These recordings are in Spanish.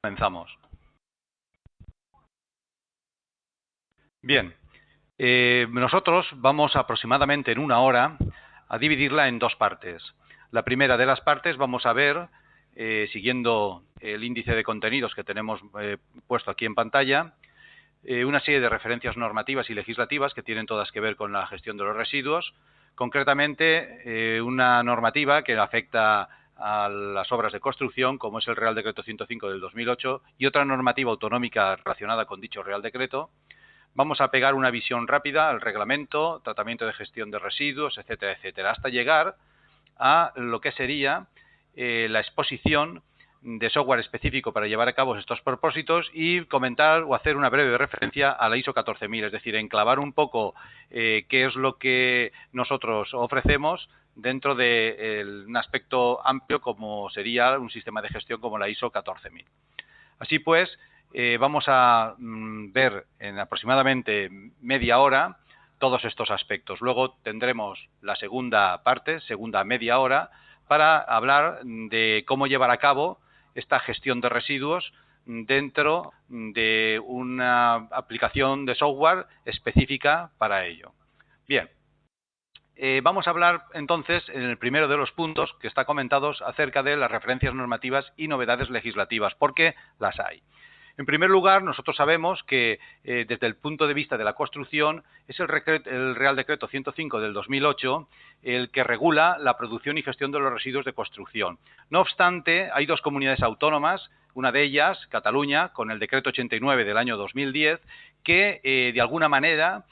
Comenzamos. Bien, nosotros vamos aproximadamente en una hora a dividirla en dos partes. La primera de las partes vamos a ver, siguiendo el índice de contenidos que tenemos puesto aquí en pantalla, una serie de referencias normativas y legislativas que tienen todas que ver con la gestión de los residuos, concretamente una normativa que afecta a las obras de construcción, como es el Real Decreto 105 del 2008, y otra normativa autonómica relacionada con dicho Real Decreto. Vamos a pegar una visión rápida al reglamento, tratamiento de gestión de residuos, etcétera, etcétera, hasta llegar a lo que sería la exposición de software específico para llevar a cabo estos propósitos y comentar o hacer una breve referencia a la ISO 14000, es decir, enclavar un poco qué es lo que nosotros ofrecemos dentro de un aspecto amplio como sería un sistema de gestión como la ISO 14000. Así pues, vamos a ver en aproximadamente media hora todos estos aspectos. Luego tendremos la segunda parte, segunda media hora, para hablar de cómo llevar a cabo esta gestión de residuos dentro de una aplicación de software específica para ello. Bien. Vamos a hablar entonces en el primero de los puntos que está comentados acerca de las referencias normativas y novedades legislativas, porque las hay. En primer lugar, nosotros sabemos que desde el punto de vista de la construcción es el Real Decreto 105 del 2008 el que regula la producción y gestión de los residuos de construcción. No obstante, hay dos comunidades autónomas, una de ellas, Cataluña, con el Decreto 89 del año 2010, que de alguna manera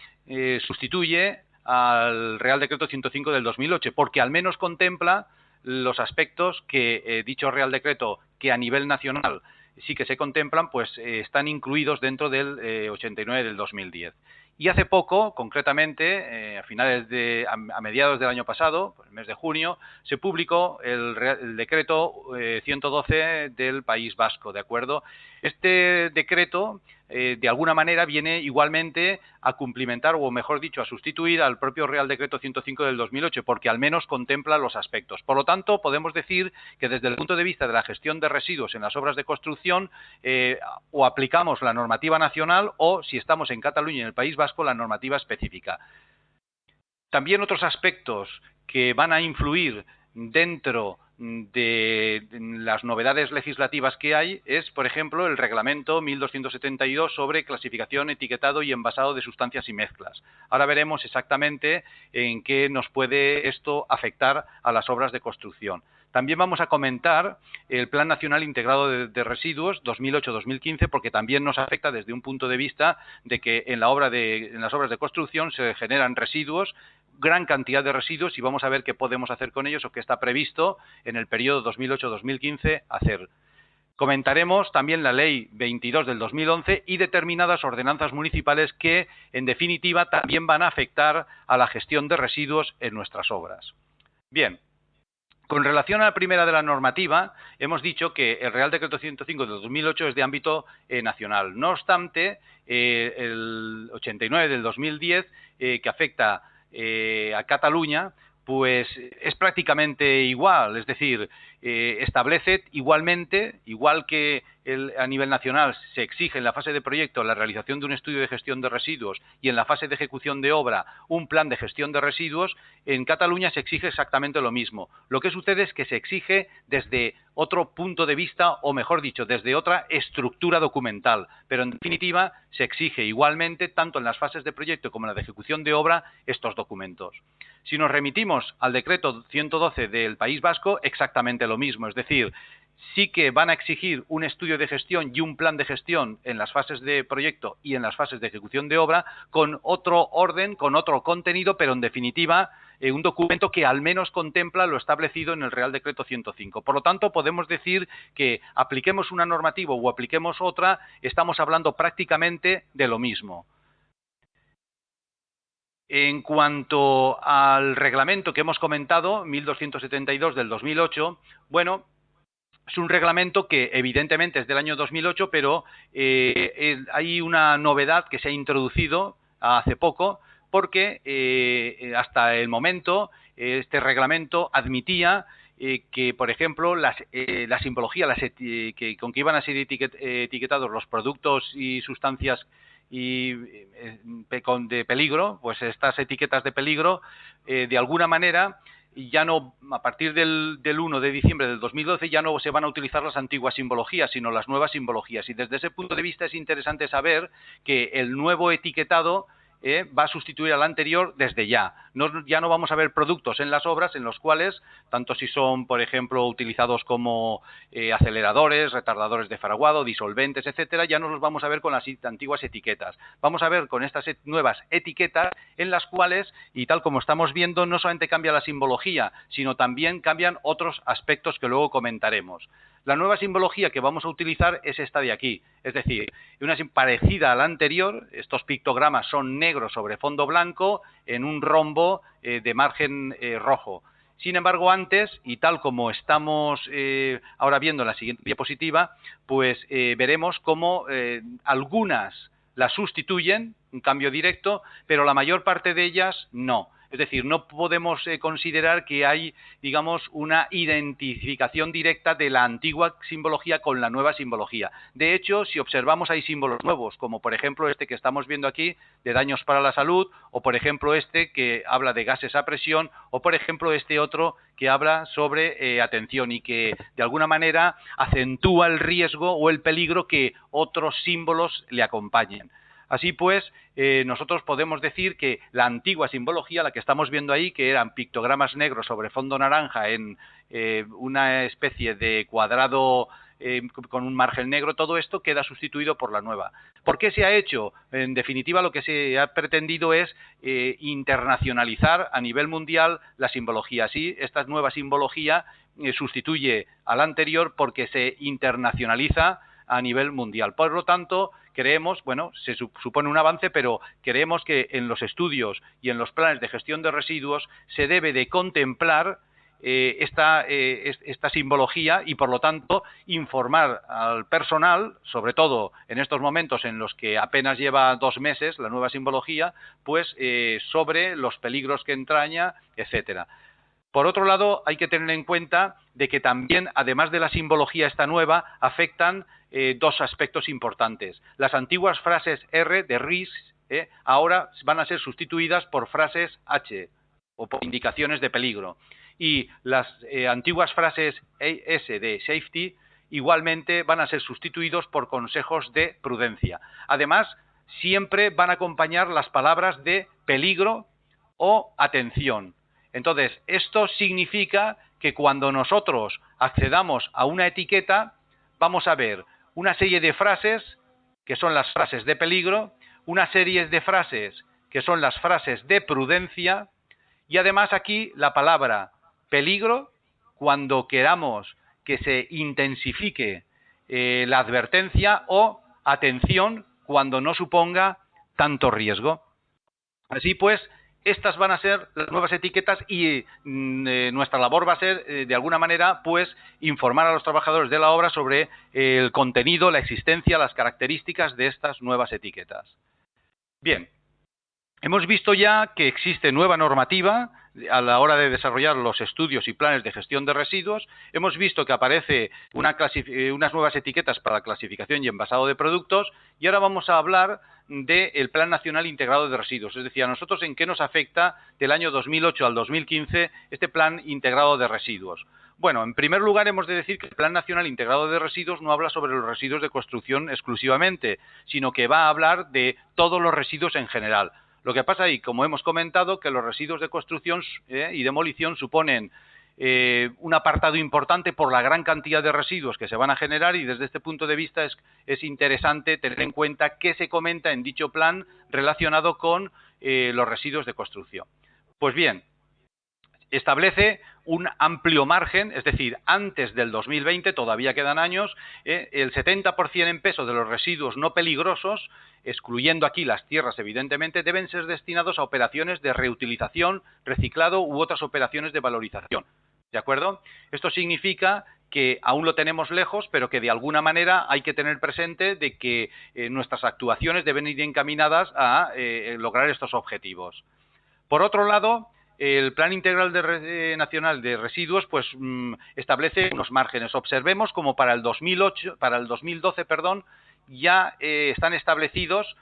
sustituye al Real Decreto 105 del 2008, porque al menos contempla los aspectos que dicho Real Decreto, que a nivel nacional sí que se contemplan, pues están incluidos dentro del 89 del 2010. Y hace poco, concretamente, a mediados del año pasado, el mes de junio, se publicó el decreto 112 del País Vasco, ¿de acuerdo? Este decreto, de alguna manera, viene igualmente a cumplimentar, o mejor dicho, a sustituir al propio Real Decreto 105 del 2008, porque al menos contempla los aspectos. Por lo tanto, podemos decir que desde el punto de vista de la gestión de residuos en las obras de construcción, o aplicamos la normativa nacional o, si estamos en Cataluña y en el País Vasco, la normativa específica. También otros aspectos que van a influir dentro de las novedades legislativas que hay es, por ejemplo, el reglamento 1272 sobre clasificación, etiquetado y envasado de sustancias y mezclas. Ahora veremos exactamente en qué nos puede esto afectar a las obras de construcción. También vamos a comentar el Plan Nacional Integrado de Residuos 2008-2015, porque también nos afecta desde un punto de vista de que en las obras de construcción se generan residuos, gran cantidad de residuos, y vamos a ver qué podemos hacer con ellos o qué está previsto en el periodo 2008-2015 hacer. Comentaremos también la Ley 22 del 2011 y determinadas ordenanzas municipales que, en definitiva, también van a afectar a la gestión de residuos en nuestras obras. Bien. Con relación a la primera de la normativa, hemos dicho que el Real Decreto 105 de 2008 es de ámbito nacional. No obstante, el 89 del 2010, que afecta a Cataluña, pues es prácticamente igual, es decir, establece igualmente, igual que a nivel nacional se exige en la fase de proyecto la realización de un estudio de gestión de residuos y en la fase de ejecución de obra un plan de gestión de residuos, en Cataluña se exige exactamente lo mismo. Lo que sucede es que se exige desde otro punto de vista, o mejor dicho, desde otra estructura documental, pero en definitiva se exige igualmente, tanto en las fases de proyecto como en la de ejecución de obra, estos documentos. Si nos remitimos al decreto 112 del País Vasco, exactamente lo mismo, es decir, sí que van a exigir un estudio de gestión y un plan de gestión en las fases de proyecto y en las fases de ejecución de obra, con otro orden, con otro contenido, pero en definitiva un documento que al menos contempla lo establecido en el Real Decreto 105. Por lo tanto, podemos decir que apliquemos una normativa o apliquemos otra, estamos hablando prácticamente de lo mismo. En cuanto al reglamento que hemos comentado, 1272 del 2008, bueno, es un reglamento que evidentemente es del año 2008, pero hay una novedad que se ha introducido hace poco, porque hasta el momento este reglamento admitía que, por ejemplo, la simbología con que iban a ser etiquetados los productos y sustancias de peligro, pues estas etiquetas de peligro, de alguna manera, ya no, a partir del 1 de diciembre del 2012, ya no se van a utilizar las antiguas simbologías, sino las nuevas simbologías. Y desde ese punto de vista es interesante saber que el nuevo etiquetado va a sustituir al anterior desde ya. Ya no vamos a ver productos en las obras en los cuales, tanto si son, por ejemplo, utilizados como aceleradores, retardadores de fraguado, disolventes, etcétera, ya no los vamos a ver con las antiguas etiquetas. Vamos a ver con estas nuevas etiquetas en las cuales, y tal como estamos viendo, no solamente cambia la simbología, sino también cambian otros aspectos que luego comentaremos. La nueva simbología que vamos a utilizar es esta de aquí, es decir, una parecida a la anterior. Estos pictogramas son negros sobre fondo blanco en un rombo de margen rojo. Sin embargo, antes, y tal como estamos ahora viendo en la siguiente diapositiva, pues veremos cómo algunas las sustituyen, un cambio directo, pero la mayor parte de ellas no. Es decir, no podemos considerar que hay, digamos, una identificación directa de la antigua simbología con la nueva simbología. De hecho, si observamos, hay símbolos nuevos, como por ejemplo este que estamos viendo aquí, de daños para la salud, o por ejemplo este que habla de gases a presión, o por ejemplo este otro que habla sobre atención y que de alguna manera acentúa el riesgo o el peligro que otros símbolos le acompañen. Así pues, nosotros podemos decir que la antigua simbología, la que estamos viendo ahí, que eran pictogramas negros sobre fondo naranja en una especie de cuadrado con un margen negro, todo esto queda sustituido por la nueva. ¿Por qué se ha hecho? En definitiva, lo que se ha pretendido es internacionalizar a nivel mundial la simbología. Así, esta nueva simbología sustituye a la anterior porque se internacionaliza a nivel mundial. Por lo tanto, creemos, bueno, se supone un avance, pero creemos que en los estudios y en los planes de gestión de residuos se debe de contemplar esta simbología y, por lo tanto, informar al personal, sobre todo en estos momentos en los que apenas lleva 2 meses la nueva simbología, pues sobre los peligros que entraña, etcétera. Por otro lado, hay que tener en cuenta de que también, además de la simbología esta nueva, afectan 2 aspectos importantes. Las antiguas frases R de RIS ahora van a ser sustituidas por frases H o por indicaciones de peligro. Y las antiguas frases S de Safety igualmente van a ser sustituidos por consejos de prudencia. Además, siempre van a acompañar las palabras de peligro o atención. Entonces, esto significa que cuando nosotros accedamos a una etiqueta, vamos a ver una serie de frases, que son las frases de peligro, una serie de frases, que son las frases de prudencia, y además aquí la palabra peligro, cuando queramos que se intensifique la advertencia, o atención, cuando no suponga tanto riesgo. Así pues, estas van a ser las nuevas etiquetas y nuestra labor va a ser, de alguna manera, pues informar a los trabajadores de la obra sobre el contenido, la existencia, las características de estas nuevas etiquetas. Bien, hemos visto ya que existe nueva normativa a la hora de desarrollar los estudios y planes de gestión de residuos. Hemos visto que aparece unas nuevas etiquetas para la clasificación y envasado de productos, y ahora vamos a hablar del Plan Nacional Integrado de Residuos. Es decir, a nosotros en qué nos afecta del año 2008 al 2015 este Plan Integrado de Residuos. Bueno, en primer lugar hemos de decir que el Plan Nacional Integrado de Residuos no habla sobre los residuos de construcción exclusivamente, sino que va a hablar de todos los residuos en general. Lo que pasa ahí, como hemos comentado, que los residuos de construcción y demolición suponen un apartado importante por la gran cantidad de residuos que se van a generar, y desde este punto de vista es interesante tener en cuenta qué se comenta en dicho plan relacionado con los residuos de construcción. Pues bien, establece un amplio margen, es decir, antes del 2020, todavía quedan años, el 70% en peso de los residuos no peligrosos, excluyendo aquí las tierras evidentemente, deben ser destinados a operaciones de reutilización, reciclado u otras operaciones de valorización. ¿De acuerdo? Esto significa que aún lo tenemos lejos, pero que de alguna manera hay que tener presente de que nuestras actuaciones deben ir encaminadas a lograr estos objetivos. Por otro lado, el Plan Integral Nacional de Residuos pues establece unos márgenes. Observemos como para el 2012, perdón, ya están establecidos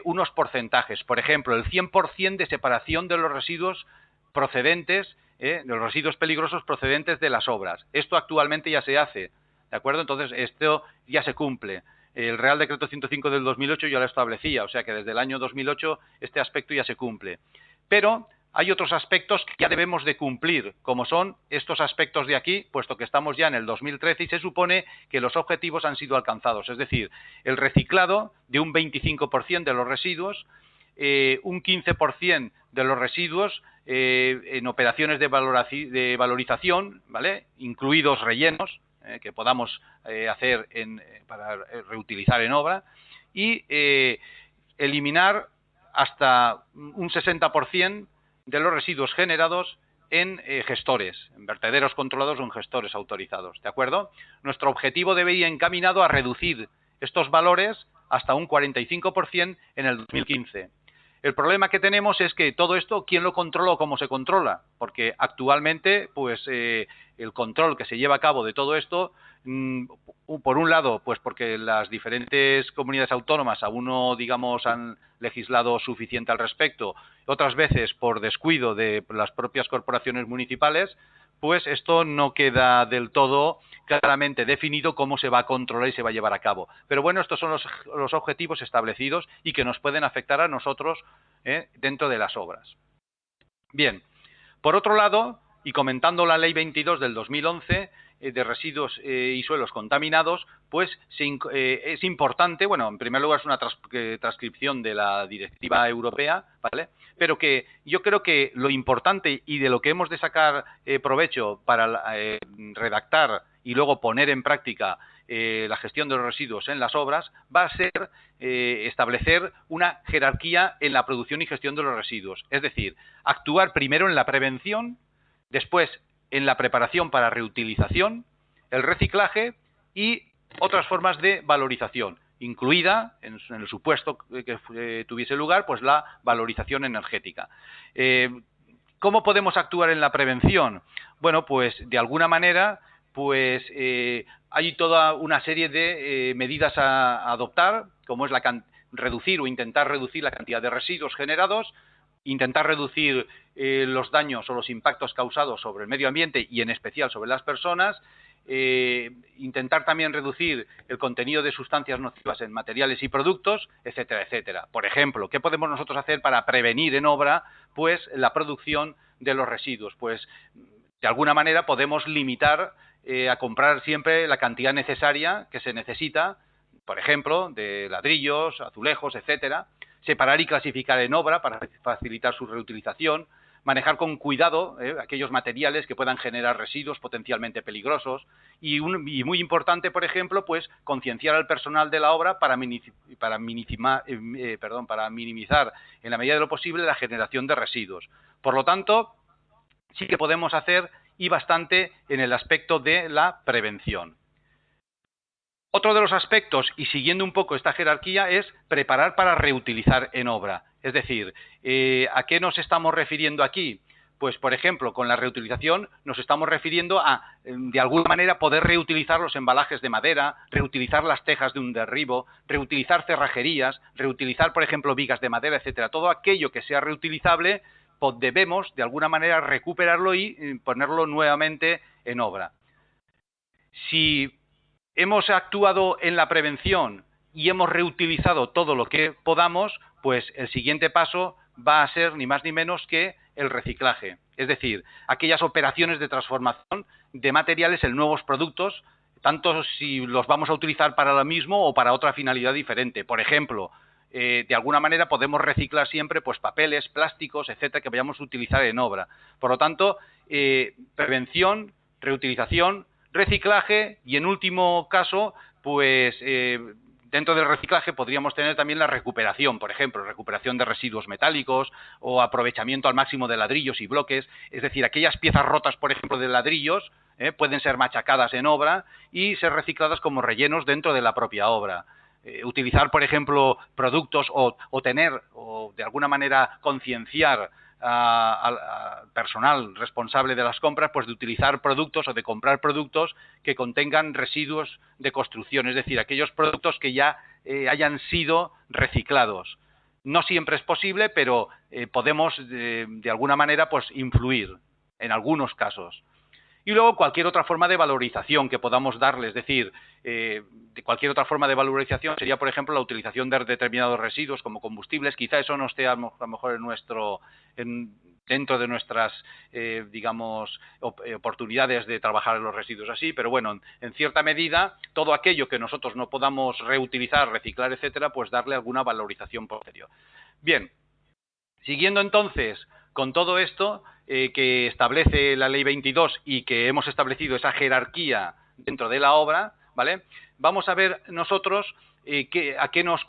unos porcentajes. Por ejemplo, el 100% de separación de los residuos procedentes, de los residuos peligrosos procedentes de las obras. Esto actualmente ya se hace, ¿de acuerdo? Entonces, esto ya se cumple. El Real Decreto 105 del 2008 ya lo establecía, o sea que desde el año 2008 este aspecto ya se cumple. Pero hay otros aspectos que ya debemos de cumplir, como son estos aspectos de aquí, puesto que estamos ya en el 2013 y se supone que los objetivos han sido alcanzados. Es decir, el reciclado de un 25% de los residuos, un 15% de los residuos en operaciones de valorización, ¿vale? Incluidos rellenos, que podamos hacer para reutilizar en obra, y eliminar hasta un 60% de los residuos generados en gestores, en vertederos controlados o en gestores autorizados, ¿de acuerdo? Nuestro objetivo debe ir encaminado a reducir estos valores hasta un 45% en el 2015. El problema que tenemos es que todo esto, ¿quién lo controla o cómo se controla? Porque actualmente, pues, el control que se lleva a cabo de todo esto, por un lado, pues porque las diferentes comunidades autónomas aún no, digamos, han legislado suficiente al respecto, otras veces por descuido de las propias corporaciones municipales, pues esto no queda del todo claramente definido cómo se va a controlar y se va a llevar a cabo. Pero bueno, estos son los objetivos establecidos y que nos pueden afectar a nosotros dentro de las obras. Bien, por otro lado, y comentando la Ley 22 del 2011 de residuos y suelos contaminados, pues es importante, bueno, en primer lugar es una transcripción de la directiva europea, ¿vale? Pero que yo creo que lo importante y de lo que hemos de sacar provecho para redactar y luego poner en práctica la gestión de los residuos en las obras va a ser establecer una jerarquía en la producción y gestión de los residuos. Es decir, actuar primero en la prevención, después en la preparación para reutilización, el reciclaje y otras formas de valorización, incluida, en el supuesto que tuviese lugar, pues la valorización energética. ¿Cómo podemos actuar en la prevención? Bueno, pues de alguna manera, pues hay toda una serie de medidas a adoptar, como es reducir o intentar reducir la cantidad de residuos generados, intentar reducir los daños o los impactos causados sobre el medio ambiente y en especial sobre las personas, intentar también reducir el contenido de sustancias nocivas en materiales y productos, etcétera, etcétera. Por ejemplo, ¿qué podemos nosotros hacer para prevenir en obra pues la producción de los residuos? Pues de alguna manera podemos limitar a comprar siempre la cantidad necesaria que se necesita, por ejemplo, de ladrillos, azulejos, etcétera, separar y clasificar en obra para facilitar su reutilización, manejar con cuidado aquellos materiales que puedan generar residuos potencialmente peligrosos y muy importante, por ejemplo, pues concienciar al personal de la obra para minimizar en la medida de lo posible la generación de residuos. Por lo tanto, sí que podemos hacer y bastante en el aspecto de la prevención. Otro de los aspectos, y siguiendo un poco esta jerarquía, es preparar para reutilizar en obra. Es decir, ¿a qué nos estamos refiriendo aquí? Pues, por ejemplo, con la reutilización nos estamos refiriendo a, de alguna manera, poder reutilizar los embalajes de madera, reutilizar las tejas de un derribo, reutilizar cerrajerías, reutilizar, por ejemplo, vigas de madera, etcétera. Todo aquello que sea reutilizable, pues debemos, de alguna manera, recuperarlo y ponerlo nuevamente en obra. Si hemos actuado en la prevención y hemos reutilizado todo lo que podamos, pues el siguiente paso va a ser ni más ni menos que el reciclaje. Es decir, aquellas operaciones de transformación de materiales en nuevos productos, tanto si los vamos a utilizar para lo mismo o para otra finalidad diferente. Por ejemplo, de alguna manera podemos reciclar siempre pues papeles, plásticos, etcétera, que vayamos a utilizar en obra. Por lo tanto, prevención, reutilización, reciclaje y en último caso, pues dentro del reciclaje podríamos tener también la recuperación, por ejemplo, recuperación de residuos metálicos o aprovechamiento al máximo de ladrillos y bloques, es decir, aquellas piezas rotas, por ejemplo, de ladrillos, pueden ser machacadas en obra y ser recicladas como rellenos dentro de la propia obra. Utilizar, por ejemplo, productos o tener o de alguna manera concienciar al personal responsable de las compras, pues de utilizar productos o de comprar productos que contengan residuos de construcción, es decir, aquellos productos que ya hayan sido reciclados. No siempre es posible, pero podemos de alguna manera pues influir en algunos casos. Y luego cualquier otra forma de valorización que podamos darle, es decir, de cualquier otra forma de valorización sería, por ejemplo, la utilización de determinados residuos como combustibles. Quizá eso no esté a lo mejor dentro de nuestras, digamos, oportunidades de trabajar en los residuos así, pero bueno, en cierta medida, todo aquello que nosotros no podamos reutilizar, reciclar, etcétera, pues darle alguna valorización posterior. Bien, siguiendo entonces con todo esto que establece la Ley 22 y que hemos establecido esa jerarquía dentro de la obra, ¿vale? Vamos a ver nosotros a qué nos,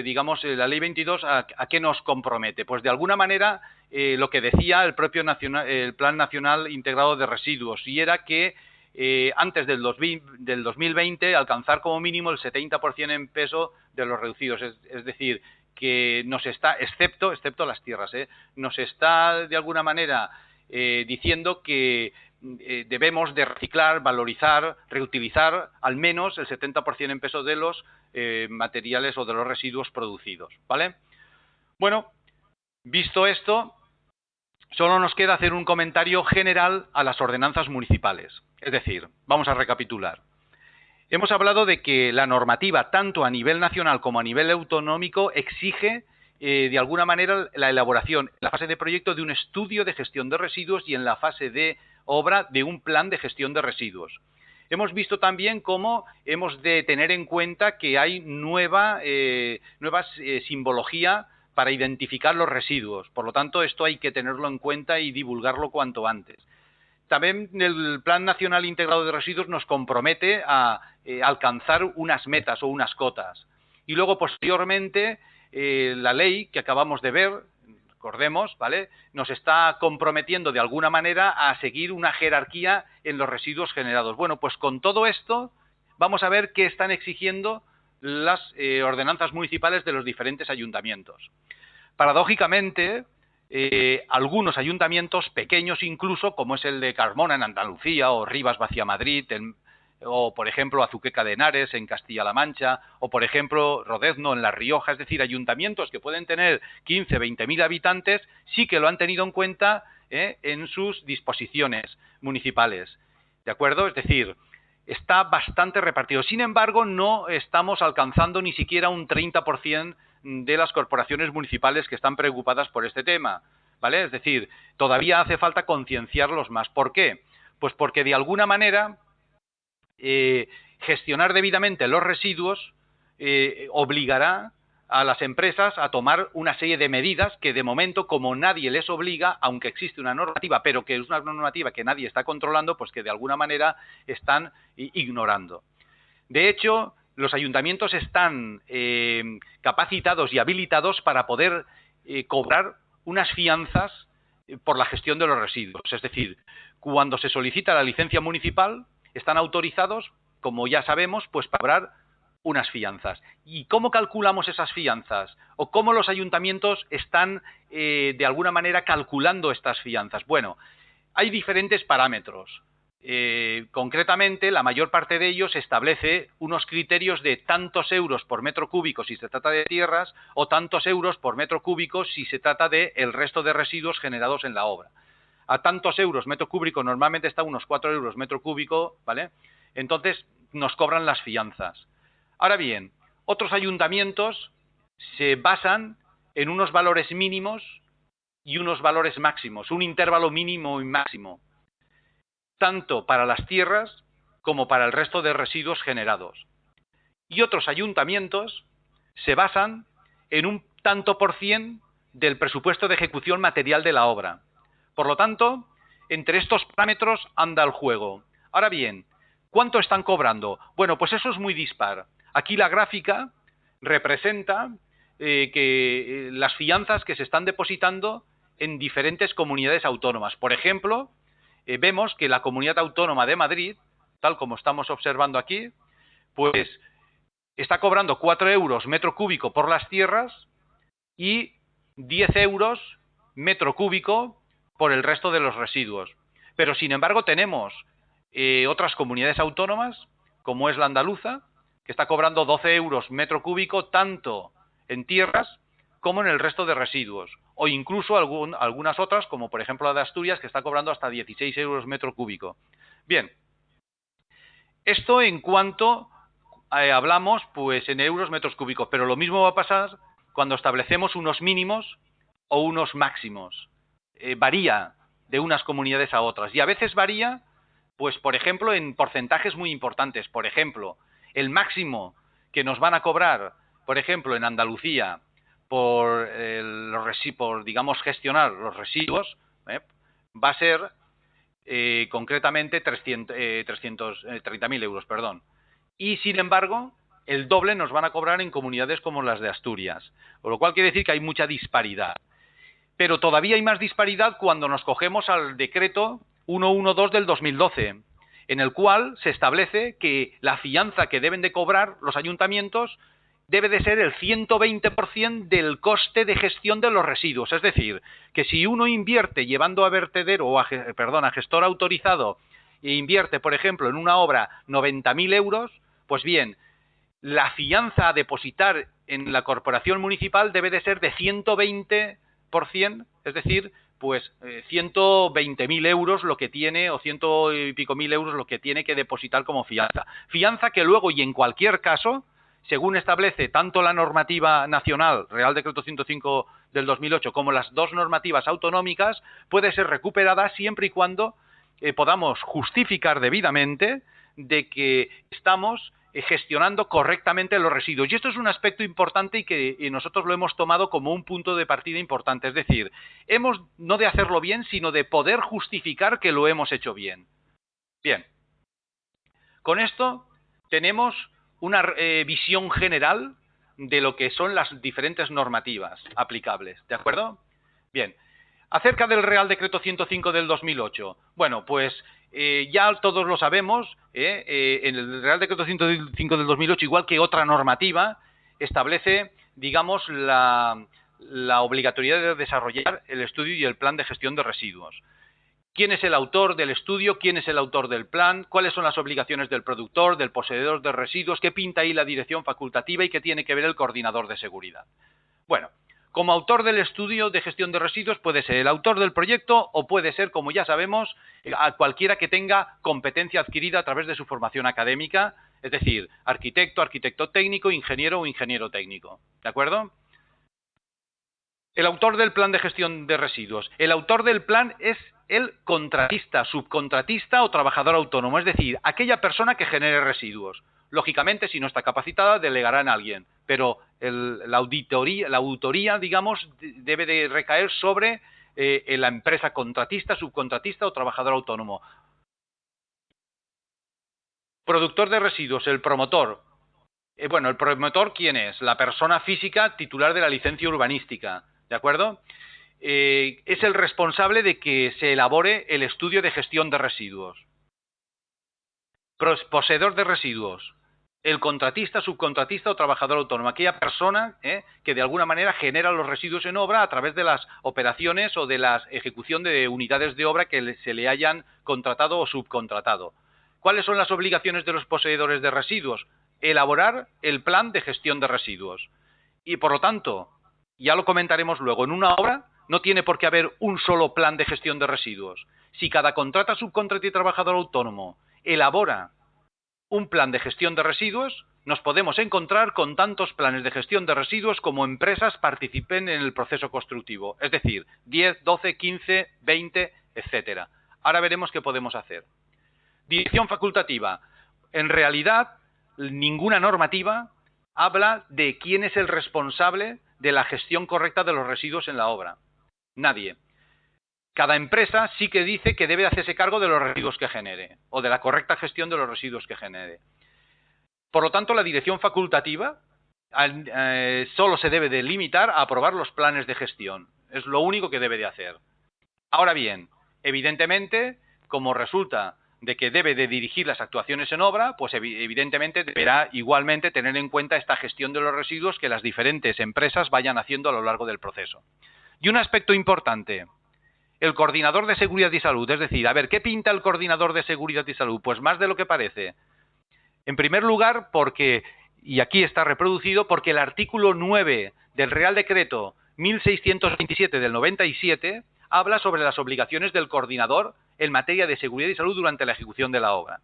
digamos, la Ley 22 a qué nos compromete. Pues de alguna manera lo que decía el propio el Plan Nacional Integrado de Residuos, y era que antes del 2020 alcanzar como mínimo el 70% en peso de los reducidos, es decir, que nos está, excepto las tierras, nos está de alguna manera diciendo que debemos de reciclar, valorizar, reutilizar al menos el 70% en peso de los materiales o de los residuos producidos, ¿vale? Bueno, visto esto, solo nos queda hacer un comentario general a las ordenanzas municipales. Es decir, vamos a recapitular. Hemos hablado de que la normativa, tanto a nivel nacional como a nivel autonómico, exige de alguna manera la elaboración en la fase de proyecto de un estudio de gestión de residuos y en la fase de obra de un plan de gestión de residuos. Hemos visto también cómo hemos de tener en cuenta que hay nueva simbología para identificar los residuos. Por lo tanto, esto hay que tenerlo en cuenta y divulgarlo cuanto antes. También el Plan Nacional Integrado de Residuos nos compromete a alcanzar unas metas o unas cotas. Y luego, posteriormente, la ley que acabamos de ver, recordemos, ¿vale?, nos está comprometiendo de alguna manera a seguir una jerarquía en los residuos generados. Bueno, pues con todo esto vamos a ver qué están exigiendo las ordenanzas municipales de los diferentes ayuntamientos. Paradójicamente, algunos ayuntamientos pequeños incluso, como es el de Carmona en Andalucía, o Rivas Vaciamadrid, o por ejemplo Azuqueca de Henares en Castilla-La Mancha, o por ejemplo Rodezno en La Rioja, es decir, ayuntamientos que pueden tener 15, 20.000 habitantes, sí que lo han tenido en cuenta en sus disposiciones municipales, ¿de acuerdo? Es decir, está bastante repartido. Sin embargo, no estamos alcanzando ni siquiera un 30% de las corporaciones municipales que están preocupadas por este tema, ¿vale? Es decir, todavía hace falta concienciarlos más. ¿Por qué? Pues porque de alguna manera gestionar debidamente los residuos obligará a las empresas a tomar una serie de medidas que de momento, como nadie les obliga, aunque existe una normativa, pero que es una normativa que nadie está controlando, pues que de alguna manera están ignorando. De hecho, los ayuntamientos están capacitados y habilitados para poder cobrar unas fianzas por la gestión de los residuos. Es decir, cuando se solicita la licencia municipal, están autorizados, como ya sabemos, pues para cobrar unas fianzas. ¿Y cómo calculamos esas fianzas? ¿O cómo los ayuntamientos están, de alguna manera, calculando estas fianzas? Bueno, hay diferentes parámetros. Concretamente, la mayor parte de ellos establece unos criterios de tantos euros por metro cúbico si se trata de tierras o tantos euros por metro cúbico si se trata del resto de residuos generados en la obra. A tantos euros metro cúbico normalmente está unos 4 euros metro cúbico, ¿vale? Entonces nos cobran las fianzas. Ahora bien, otros ayuntamientos se basan en unos valores mínimos y unos valores máximos, un intervalo mínimo y máximo, tanto para las tierras como para el resto de residuos generados. Y otros ayuntamientos se basan en un tanto por cien del presupuesto de ejecución material de la obra. Por lo tanto, entre estos parámetros anda el juego. Ahora bien, ¿cuánto están cobrando? Bueno, pues eso es muy dispar. Aquí la gráfica representa que las fianzas que se están depositando en diferentes comunidades autónomas. Por ejemplo, vemos que la Comunidad Autónoma de Madrid, tal como estamos observando aquí, pues está cobrando 4 euros metro cúbico por las tierras y 10 euros metro cúbico por el resto de los residuos. Pero, sin embargo, tenemos otras comunidades autónomas, como es la andaluza, que está cobrando 12 euros metro cúbico tanto en tierras como en el resto de residuos. O incluso algunas otras, como por ejemplo la de Asturias, que está cobrando hasta 16 euros metro cúbico. Bien, esto en cuanto hablamos pues en euros metros cúbicos, pero lo mismo va a pasar cuando establecemos unos mínimos o unos máximos. Varía de unas comunidades a otras y a veces varía, pues por ejemplo, en porcentajes muy importantes. Por ejemplo, el máximo que nos van a cobrar, por ejemplo, en Andalucía por digamos, gestionar los residuos, va a ser concretamente 30.000 euros, perdón. Y, sin embargo, el doble nos van a cobrar en comunidades como las de Asturias. Con lo cual quiere decir que hay mucha disparidad. Pero todavía hay más disparidad cuando nos cogemos al decreto 112 del 2012, en el cual se establece que la fianza que deben de cobrar los ayuntamientos debe de ser el 120% del coste de gestión de los residuos. Es decir, que si uno invierte llevando a vertedero o a gestor autorizado e invierte, por ejemplo, en una obra 90.000 euros, pues bien, la fianza a depositar en la corporación municipal debe de ser de 120%, es decir, pues 120.000 euros lo que tiene, o 100 y pico mil euros lo que tiene que depositar como fianza. Fianza que luego y en cualquier caso, según establece tanto la normativa nacional, Real Decreto 105 del 2008, como las dos normativas autonómicas, puede ser recuperada siempre y cuando podamos justificar debidamente de que estamos gestionando correctamente los residuos. Y esto es un aspecto importante y que nosotros lo hemos tomado como un punto de partida importante. Es decir, hemos no de hacerlo bien, sino de poder justificar que lo hemos hecho bien. Bien. Con esto tenemos una visión general de lo que son las diferentes normativas aplicables. ¿De acuerdo? Bien. Acerca del Real Decreto 105 del 2008. Bueno, pues ya todos lo sabemos, en el Real Decreto 105 del 2008, igual que otra normativa, establece, digamos, la obligatoriedad de desarrollar el estudio y el plan de gestión de residuos. ¿Quién es el autor del estudio? ¿Quién es el autor del plan? ¿Cuáles son las obligaciones del productor, del poseedor de residuos? ¿Qué pinta ahí la dirección facultativa y qué tiene que ver el coordinador de seguridad? Bueno, como autor del estudio de gestión de residuos puede ser el autor del proyecto o puede ser, como ya sabemos, a cualquiera que tenga competencia adquirida a través de su formación académica, es decir, arquitecto, arquitecto técnico, ingeniero o ingeniero técnico. ¿De acuerdo? El autor del plan de gestión de residuos. El autor del plan es el contratista, subcontratista o trabajador autónomo, es decir, aquella persona que genere residuos. Lógicamente, si no está capacitada, delegará en alguien, pero la autoría, digamos, debe de recaer sobre la empresa contratista, subcontratista o trabajador autónomo. Productor de residuos, el promotor. Bueno, el promotor, ¿quién es? La persona física titular de la licencia urbanística, ¿de acuerdo? Es el responsable de que se elabore el estudio de gestión de residuos. Poseedor de residuos, el contratista, subcontratista o trabajador autónomo, aquella persona que de alguna manera genera los residuos en obra a través de las operaciones o de la ejecución de unidades de obra que se le hayan contratado o subcontratado. ¿Cuáles son las obligaciones de los poseedores de residuos? Elaborar el plan de gestión de residuos. Y por lo tanto, ya lo comentaremos luego, en una obra no tiene por qué haber un solo plan de gestión de residuos. Si cada contrata, subcontrata y trabajador autónomo elabora un plan de gestión de residuos, nos podemos encontrar con tantos planes de gestión de residuos como empresas participen en el proceso constructivo. Es decir, 10, 12, 15, 20, etcétera. Ahora veremos qué podemos hacer. Dirección facultativa. En realidad, ninguna normativa habla de quién es el responsable de la gestión correcta de los residuos en la obra. Nadie. Cada empresa sí que dice que debe hacerse cargo de los residuos que genere, o de la correcta gestión de los residuos que genere. Por lo tanto, la dirección facultativa solo se debe de limitar a aprobar los planes de gestión. Es lo único que debe de hacer. Ahora bien, evidentemente, como resulta de que debe de dirigir las actuaciones en obra, pues evidentemente deberá igualmente tener en cuenta esta gestión de los residuos que las diferentes empresas vayan haciendo a lo largo del proceso. Y un aspecto importante, el coordinador de seguridad y salud. Es decir, a ver, ¿qué pinta el coordinador de seguridad y salud? Pues más de lo que parece. En primer lugar, porque, y aquí está reproducido, porque el artículo 9 del Real Decreto 1627 del 97 habla sobre las obligaciones del coordinador en materia de seguridad y salud durante la ejecución de la obra.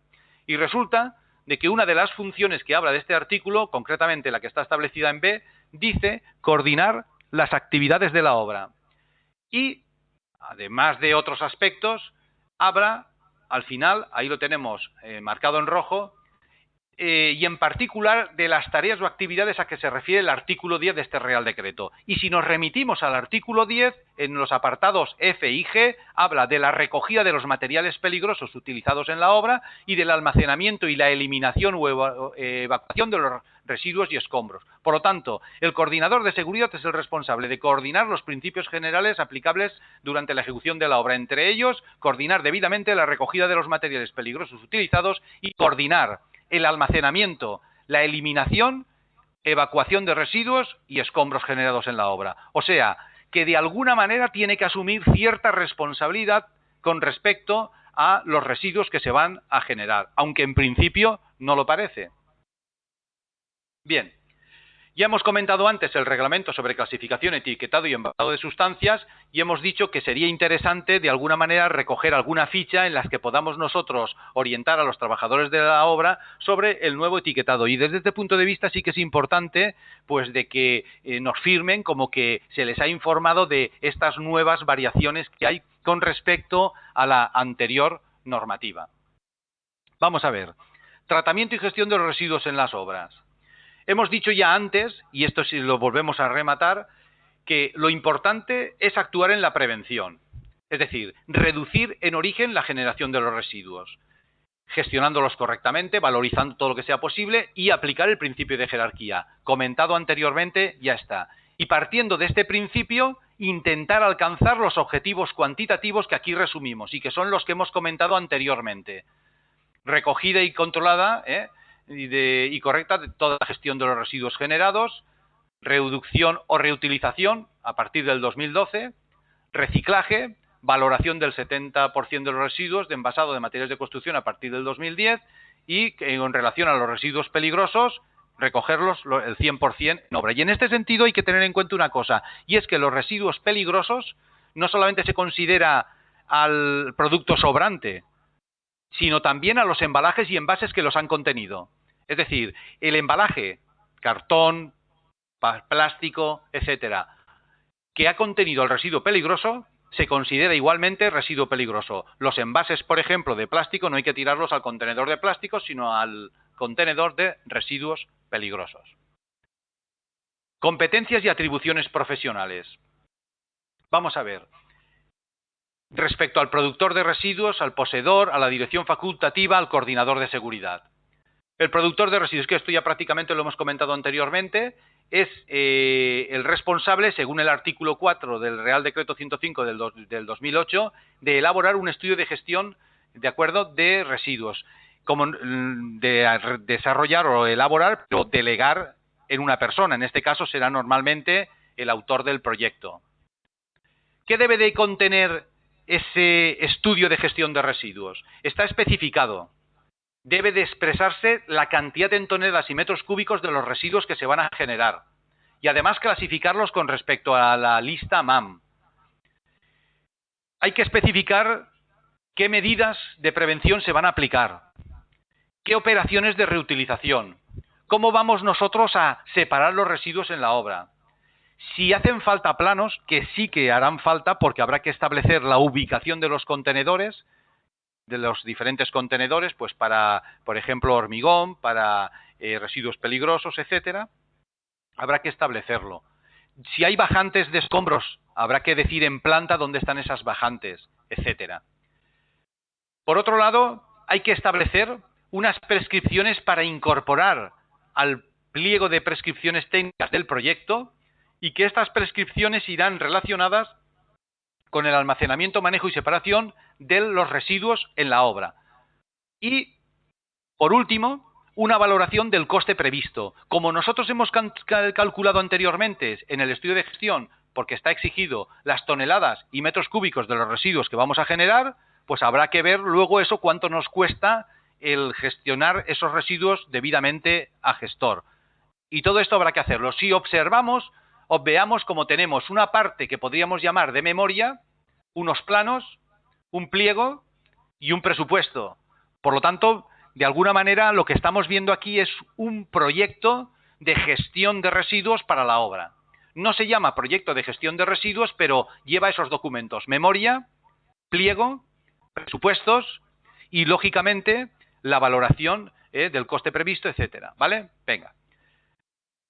Y resulta de que una de las funciones que habla de este artículo, concretamente la que está establecida en B, dice coordinar las actividades de la obra. Y, además de otros aspectos, habla, al final, ahí lo tenemos marcado en rojo, y en particular de las tareas o actividades a que se refiere el artículo 10 de este Real Decreto. Y si nos remitimos al artículo 10, en los apartados F y G, habla de la recogida de los materiales peligrosos utilizados en la obra y del almacenamiento y la eliminación o evacuación de los residuos y escombros. Por lo tanto, el coordinador de seguridad es el responsable de coordinar los principios generales aplicables durante la ejecución de la obra. Entre ellos, coordinar debidamente la recogida de los materiales peligrosos utilizados y coordinar el almacenamiento, la eliminación, evacuación de residuos y escombros generados en la obra. O sea, que de alguna manera tiene que asumir cierta responsabilidad con respecto a los residuos que se van a generar, aunque en principio no lo parece. Bien, ya hemos comentado antes el reglamento sobre clasificación, etiquetado y envasado de sustancias y hemos dicho que sería interesante de alguna manera recoger alguna ficha en las que podamos nosotros orientar a los trabajadores de la obra sobre el nuevo etiquetado. Y desde este punto de vista sí que es importante pues de que nos firmen como que se les ha informado de estas nuevas variaciones que hay con respecto a la anterior normativa. Vamos a ver. Tratamiento y gestión de los residuos en las obras. Hemos dicho ya antes, y esto sí lo volvemos a rematar, que lo importante es actuar en la prevención. Es decir, reducir en origen la generación de los residuos, gestionándolos correctamente, valorizando todo lo que sea posible y aplicar el principio de jerarquía. Comentado anteriormente, ya está. Y partiendo de este principio, intentar alcanzar los objetivos cuantitativos que aquí resumimos y que son los que hemos comentado anteriormente. Recogida y controlada, y correcta de toda la gestión de los residuos generados, reducción o reutilización a partir del 2012, reciclaje, valoración del 70% de los residuos de envasado de materiales de construcción a partir del 2010 y en relación a los residuos peligrosos, recogerlos el 100% en obra. Y en este sentido hay que tener en cuenta una cosa, y es que los residuos peligrosos no solamente se considera al producto sobrante, sino también a los embalajes y envases que los han contenido. Es decir, el embalaje, cartón, plástico, etcétera, que ha contenido el residuo peligroso, se considera igualmente residuo peligroso. Los envases, por ejemplo, de plástico, no hay que tirarlos al contenedor de plástico, sino al contenedor de residuos peligrosos. Competencias y atribuciones profesionales. Vamos a ver. Respecto al productor de residuos, al poseedor, a la dirección facultativa, al coordinador de seguridad. El productor de residuos, que esto ya prácticamente lo hemos comentado anteriormente, es el responsable, según el artículo 4 del Real Decreto 105 del 2008, de elaborar un estudio de gestión de acuerdo de residuos, como de desarrollar o elaborar o delegar en una persona. En este caso será normalmente el autor del proyecto. ¿Qué debe de contener ese estudio de gestión de residuos? Está especificado. Debe de expresarse la cantidad en toneladas y metros cúbicos de los residuos que se van a generar. Y además clasificarlos con respecto a la lista MAM. Hay que especificar qué medidas de prevención se van a aplicar. Qué operaciones de reutilización. Cómo vamos nosotros a separar los residuos en la obra. Si hacen falta planos, que sí que harán falta porque habrá que establecer la ubicación de los contenedores, de los diferentes contenedores, pues para, por ejemplo, hormigón, para residuos peligrosos, etcétera, habrá que establecerlo. Si hay bajantes de escombros, habrá que decir en planta dónde están esas bajantes, etcétera. Por otro lado, hay que establecer unas prescripciones para incorporar al pliego de prescripciones técnicas del proyecto y que estas prescripciones irán relacionadas con el almacenamiento, manejo y separación de los residuos en la obra. Y, por último, una valoración del coste previsto. Como nosotros hemos calculado anteriormente en el estudio de gestión porque está exigido las toneladas y metros cúbicos de los residuos que vamos a generar, pues habrá que ver luego eso cuánto nos cuesta el gestionar esos residuos debidamente a gestor. Y todo esto habrá que hacerlo. Si observamos, veamos como tenemos una parte que podríamos llamar de memoria, unos planos, un pliego y un presupuesto. Por lo tanto, de alguna manera, lo que estamos viendo aquí es un proyecto de gestión de residuos para la obra. No se llama proyecto de gestión de residuos, pero lleva esos documentos: memoria, pliego, presupuestos y, lógicamente, la valoración del coste previsto, etcétera. ¿Vale? Venga.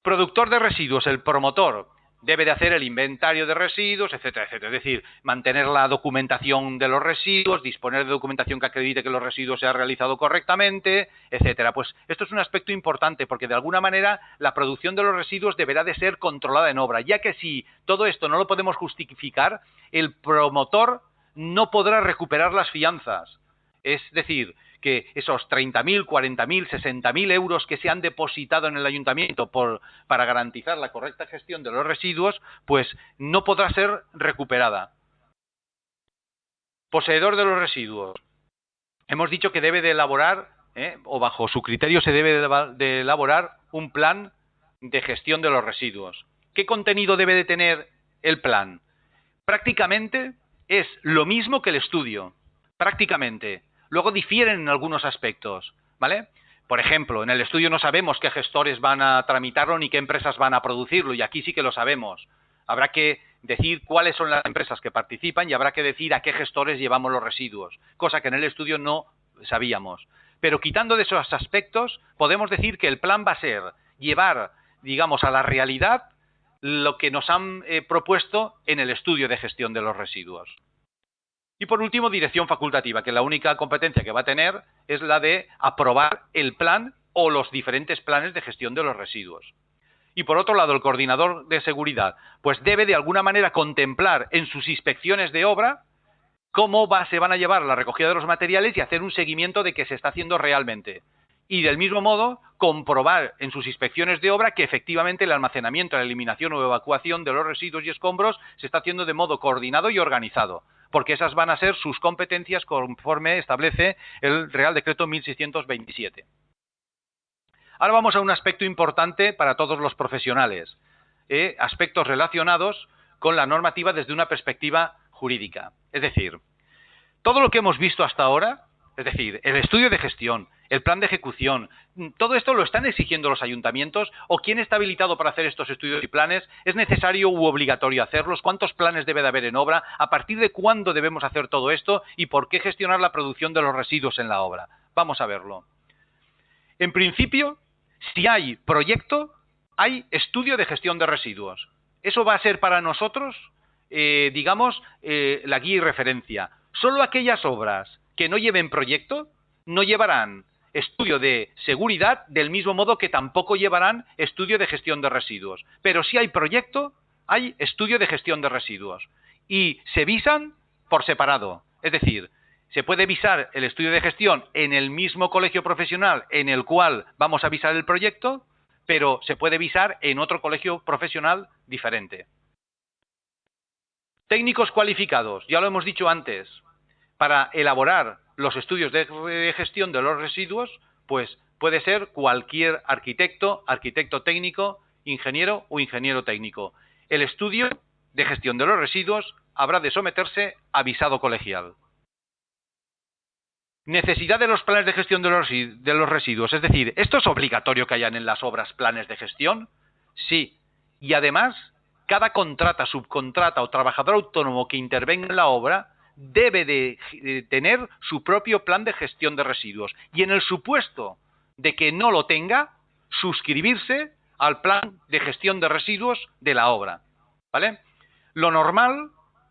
Productor de residuos, el promotor, debe de hacer el inventario de residuos, etcétera, etcétera. Es decir, mantener la documentación de los residuos, disponer de documentación que acredite que los residuos se han realizado correctamente, etcétera. Pues esto es un aspecto importante porque de alguna manera la producción de los residuos deberá de ser controlada en obra, ya que si todo esto no lo podemos justificar, el promotor no podrá recuperar las fianzas. Es decir, que esos 30.000, 40.000, 60.000 euros que se han depositado en el ayuntamiento para garantizar la correcta gestión de los residuos, pues no podrá ser recuperada. Poseedor de los residuos. Hemos dicho que debe de elaborar, o bajo su criterio se debe de elaborar un plan de gestión de los residuos. ¿Qué contenido debe de tener el plan? Prácticamente es lo mismo que el estudio. Prácticamente. Luego difieren en algunos aspectos, ¿vale? Por ejemplo, en el estudio no sabemos qué gestores van a tramitarlo ni qué empresas van a producirlo, y aquí sí que lo sabemos. Habrá que decir cuáles son las empresas que participan y habrá que decir a qué gestores llevamos los residuos, cosa que en el estudio no sabíamos. Pero quitando de esos aspectos, podemos decir que el plan va a ser llevar, digamos, a la realidad lo que nos han propuesto en el estudio de gestión de los residuos. Y por último, dirección facultativa, que la única competencia que va a tener es la de aprobar el plan o los diferentes planes de gestión de los residuos. Y por otro lado, el coordinador de seguridad, pues debe de alguna manera contemplar en sus inspecciones de obra cómo se van a llevar la recogida de los materiales y hacer un seguimiento de que se está haciendo realmente. Y del mismo modo, comprobar en sus inspecciones de obra que efectivamente el almacenamiento, la eliminación o evacuación de los residuos y escombros se está haciendo de modo coordinado y organizado, porque esas van a ser sus competencias conforme establece el Real Decreto 1627. Ahora vamos a un aspecto importante para todos los profesionales, aspectos relacionados con la normativa desde una perspectiva jurídica. Es decir, todo lo que hemos visto hasta ahora, es decir, el estudio de gestión, el plan de ejecución, todo esto lo están exigiendo los ayuntamientos, o quién está habilitado para hacer estos estudios y planes, es necesario u obligatorio hacerlos, cuántos planes debe de haber en obra, a partir de cuándo debemos hacer todo esto y por qué gestionar la producción de los residuos en la obra. Vamos a verlo. En principio, si hay proyecto, hay estudio de gestión de residuos. Eso va a ser para nosotros, digamos, la guía y referencia. Solo aquellas obras que no lleven proyecto no llevarán estudio de seguridad, del mismo modo que tampoco llevarán estudio de gestión de residuos. Pero si hay proyecto, hay estudio de gestión de residuos. Y se visan por separado. Es decir, se puede visar el estudio de gestión en el mismo colegio profesional en el cual vamos a visar el proyecto, pero se puede visar en otro colegio profesional diferente. Técnicos cualificados, ya lo hemos dicho antes, para elaborar los estudios de gestión de los residuos, pues puede ser cualquier arquitecto, arquitecto técnico, ingeniero o ingeniero técnico. El estudio de gestión de los residuos habrá de someterse a visado colegial. Necesidad de los planes de gestión de los residuos, es decir, ¿esto es obligatorio que hayan en las obras planes de gestión? Sí. Y además, cada contrata, subcontrata o trabajador autónomo que intervenga en la obra debe de tener su propio plan de gestión de residuos. Y en el supuesto de que no lo tenga, suscribirse al plan de gestión de residuos de la obra. ¿Vale? Lo normal,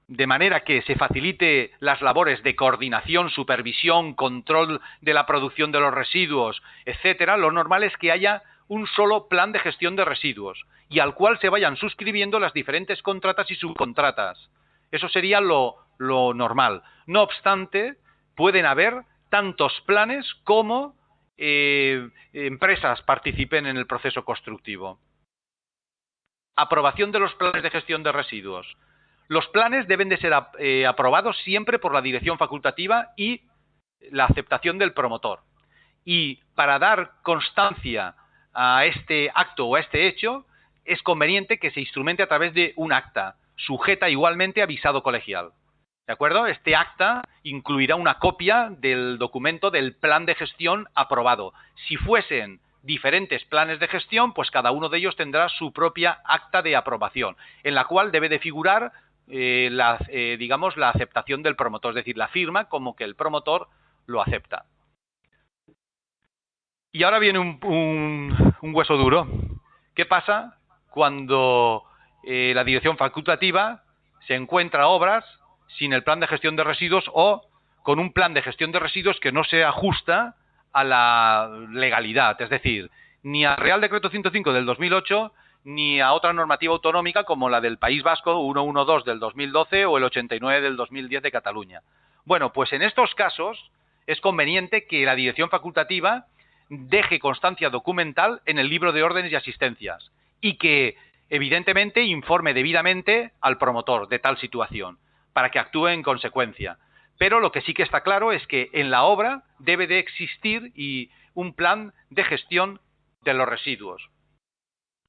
de manera que se facilite las labores de coordinación, supervisión, control de la producción de los residuos, etcétera, lo normal es que haya un solo plan de gestión de residuos y al cual se vayan suscribiendo las diferentes contratas y subcontratas. Eso sería lo normal. No obstante, pueden haber tantos planes como empresas participen en el proceso constructivo. Aprobación de los planes de gestión de residuos. Los planes deben de ser aprobados siempre por la dirección facultativa y la aceptación del promotor. Y para dar constancia a este acto o a este hecho, es conveniente que se instrumente a través de un acta, sujeta igualmente a visado colegial. ¿De acuerdo? Este acta incluirá una copia del documento del plan de gestión aprobado. Si fuesen diferentes planes de gestión, pues cada uno de ellos tendrá su propia acta de aprobación, en la cual debe de figurar digamos, la aceptación del promotor, es decir, la firma como que el promotor lo acepta. Y ahora viene un hueso duro. ¿Qué pasa cuando la dirección facultativa se encuentra obras sin el plan de gestión de residuos o con un plan de gestión de residuos que no se ajusta a la legalidad? Es decir, ni al Real Decreto 105 del 2008 ni a otra normativa autonómica como la del País Vasco 112 del 2012 o el 89 del 2010 de Cataluña. Bueno, pues en estos casos es conveniente que la dirección facultativa deje constancia documental en el libro de órdenes y asistencias y que, evidentemente, informe debidamente al promotor de tal situación para que actúe en consecuencia. Pero lo que sí que está claro es que en la obra debe de existir un plan de gestión de los residuos,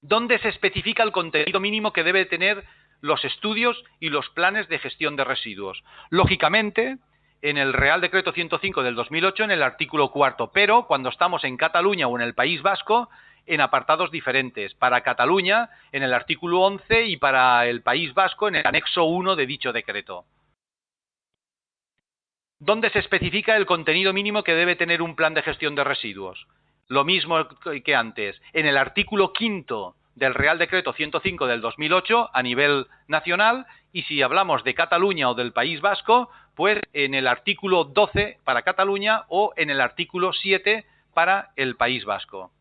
donde se especifica el contenido mínimo que debe tener los estudios y los planes de gestión de residuos. Lógicamente, en el Real Decreto 105 del 2008, en el artículo 4, pero cuando estamos en Cataluña o en el País Vasco, en apartados diferentes. Para Cataluña, en el artículo 11 y para el País Vasco, en el anexo 1 de dicho decreto, donde se especifica el contenido mínimo que debe tener un plan de gestión de residuos. Lo mismo que antes. En el artículo 5 del Real Decreto 105 del 2008 a nivel nacional, y si hablamos de Cataluña o del País Vasco, pues en el artículo 12 para Cataluña o en el artículo 7 para el País Vasco.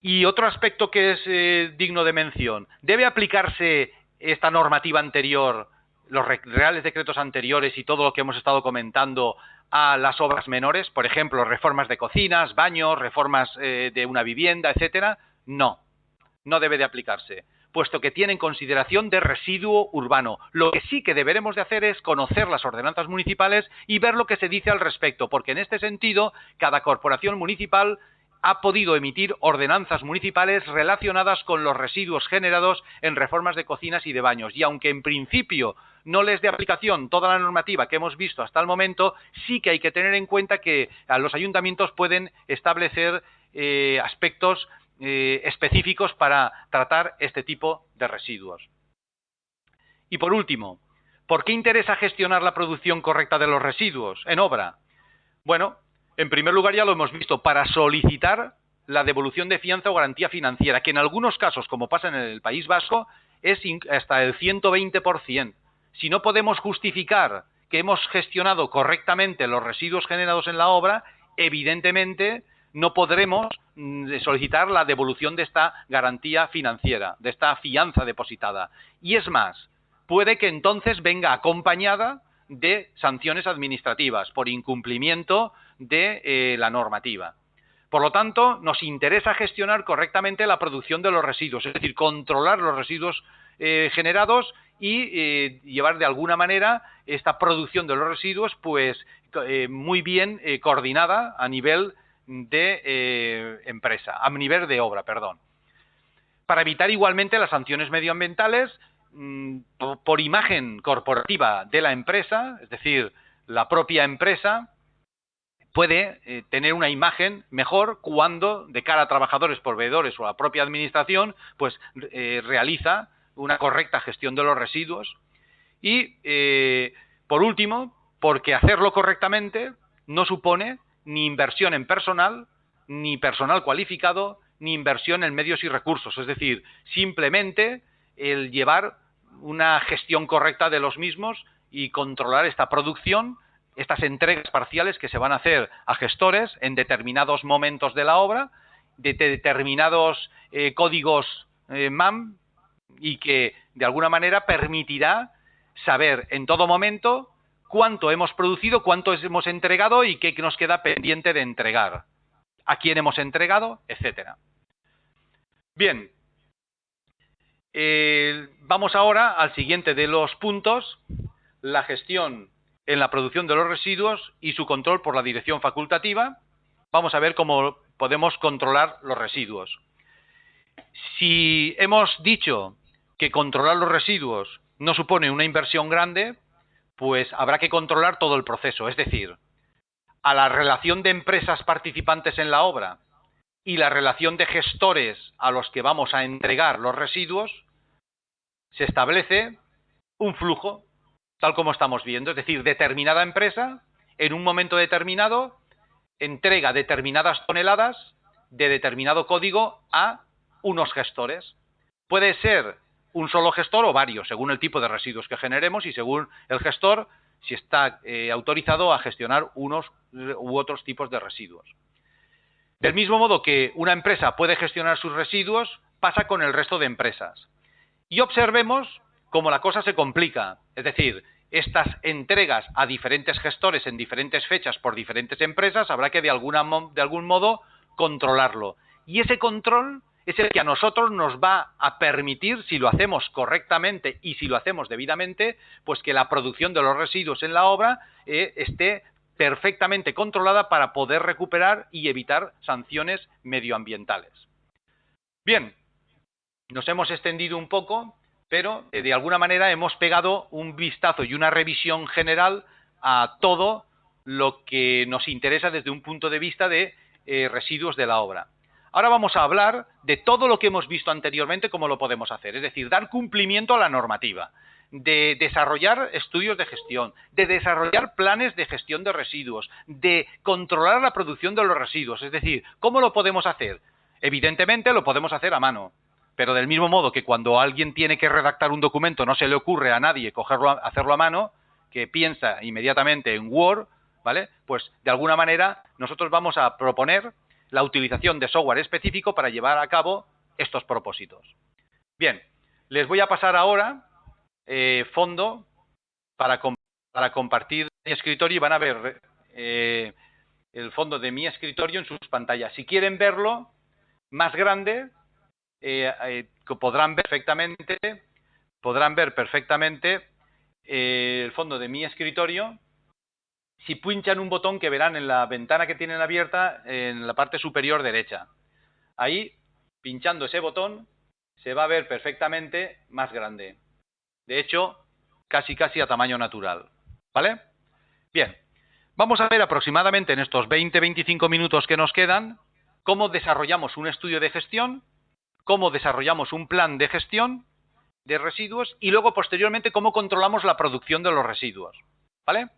Y otro aspecto que es digno de mención, ¿debe aplicarse esta normativa anterior, los reales decretos anteriores y todo lo que hemos estado comentando a las obras menores? Por ejemplo, reformas de cocinas, baños, reformas de una vivienda, etcétera. No, no debe de aplicarse, puesto que tiene en consideración de residuo urbano. Lo que sí que deberemos de hacer es conocer las ordenanzas municipales y ver lo que se dice al respecto, porque en este sentido, cada corporación municipal ha podido emitir ordenanzas municipales relacionadas con los residuos generados en reformas de cocinas y de baños. Y aunque en principio no les dé aplicación toda la normativa que hemos visto hasta el momento, sí que hay que tener en cuenta que los ayuntamientos pueden establecer aspectos específicos para tratar este tipo de residuos. Y por último, ¿por qué interesa gestionar la producción correcta de los residuos en obra? Bueno, en primer lugar, ya lo hemos visto, para solicitar la devolución de fianza o garantía financiera, que en algunos casos, como pasa en el País Vasco, es hasta el 120%. Si no podemos justificar que hemos gestionado correctamente los residuos generados en la obra, evidentemente no podremos solicitar la devolución de esta garantía financiera, de esta fianza depositada. Y es más, puede que entonces venga acompañada de sanciones administrativas por incumplimiento de la normativa. Por lo tanto, nos interesa gestionar correctamente la producción de los residuos, es decir, controlar los residuos generados y llevar de alguna manera esta producción de los residuos pues muy bien coordinada a nivel de empresa, a nivel de obra, perdón. Para evitar igualmente las sanciones medioambientales por imagen corporativa de la empresa, es decir, la propia empresa puede tener una imagen mejor cuando, de cara a trabajadores, proveedores o a la propia administración, pues realiza una correcta gestión de los residuos. Y, por último, porque hacerlo correctamente no supone ni inversión en personal, ni personal cualificado, ni inversión en medios y recursos. Es decir, simplemente el llevar una gestión correcta de los mismos y controlar esta producción, estas entregas parciales que se van a hacer a gestores en determinados momentos de la obra, de determinados códigos MAM, y que de alguna manera permitirá saber en todo momento cuánto hemos producido, cuánto hemos entregado y qué nos queda pendiente de entregar, a quién hemos entregado, etcétera. Bien, Vamos ahora al siguiente de los puntos, la gestión en la producción de los residuos y su control por la dirección facultativa. Vamos a ver cómo podemos controlar los residuos. Si hemos dicho que controlar los residuos no supone una inversión grande, pues habrá que controlar todo el proceso, es decir, a la relación de empresas participantes en la obra y la relación de gestores a los que vamos a entregar los residuos, se establece un flujo, tal como estamos viendo, es decir, determinada empresa, en un momento determinado, entrega determinadas toneladas de determinado código a unos gestores. Puede ser un solo gestor o varios, según el tipo de residuos que generemos y según el gestor, si está autorizado a gestionar unos u otros tipos de residuos. Del mismo modo que una empresa puede gestionar sus residuos, pasa con el resto de empresas. Y observemos cómo la cosa se complica. Es decir, estas entregas a diferentes gestores en diferentes fechas por diferentes empresas, habrá que de algún modo controlarlo. Y ese control es el que a nosotros nos va a permitir, si lo hacemos correctamente y si lo hacemos debidamente, pues que la producción de los residuos en la obra esté perfectamente controlada para poder recuperar y evitar sanciones medioambientales. Bien, nos hemos extendido un poco, pero de alguna manera hemos pegado un vistazo y una revisión general a todo lo que nos interesa desde un punto de vista de residuos de la obra. Ahora vamos a hablar de todo lo que hemos visto anteriormente, cómo lo podemos hacer, es decir, dar cumplimiento a la normativa, de desarrollar estudios de gestión, de desarrollar planes de gestión de residuos, de controlar la producción de los residuos, es decir, ¿cómo lo podemos hacer? Evidentemente lo podemos hacer a mano. Pero del mismo modo que cuando alguien tiene que redactar un documento no se le ocurre a nadie hacerlo a mano, que piensa inmediatamente en Word, ¿vale? Pues de alguna manera nosotros vamos a proponer la utilización de software específico para llevar a cabo estos propósitos. Bien, les voy a pasar ahora fondo para compartir mi escritorio y van a ver el fondo de mi escritorio en sus pantallas. Si quieren verlo más grande, podrán ver perfectamente el fondo de mi escritorio si pinchan un botón que verán en la ventana que tienen abierta en la parte superior derecha. Ahí, pinchando ese botón, se va a ver perfectamente más grande. De hecho, casi a tamaño natural. ¿Vale? Bien, vamos a ver aproximadamente en estos 20-25 minutos que nos quedan cómo desarrollamos un estudio de gestión, cómo desarrollamos un plan de gestión de residuos y luego posteriormente cómo controlamos la producción de los residuos. ¿Vale?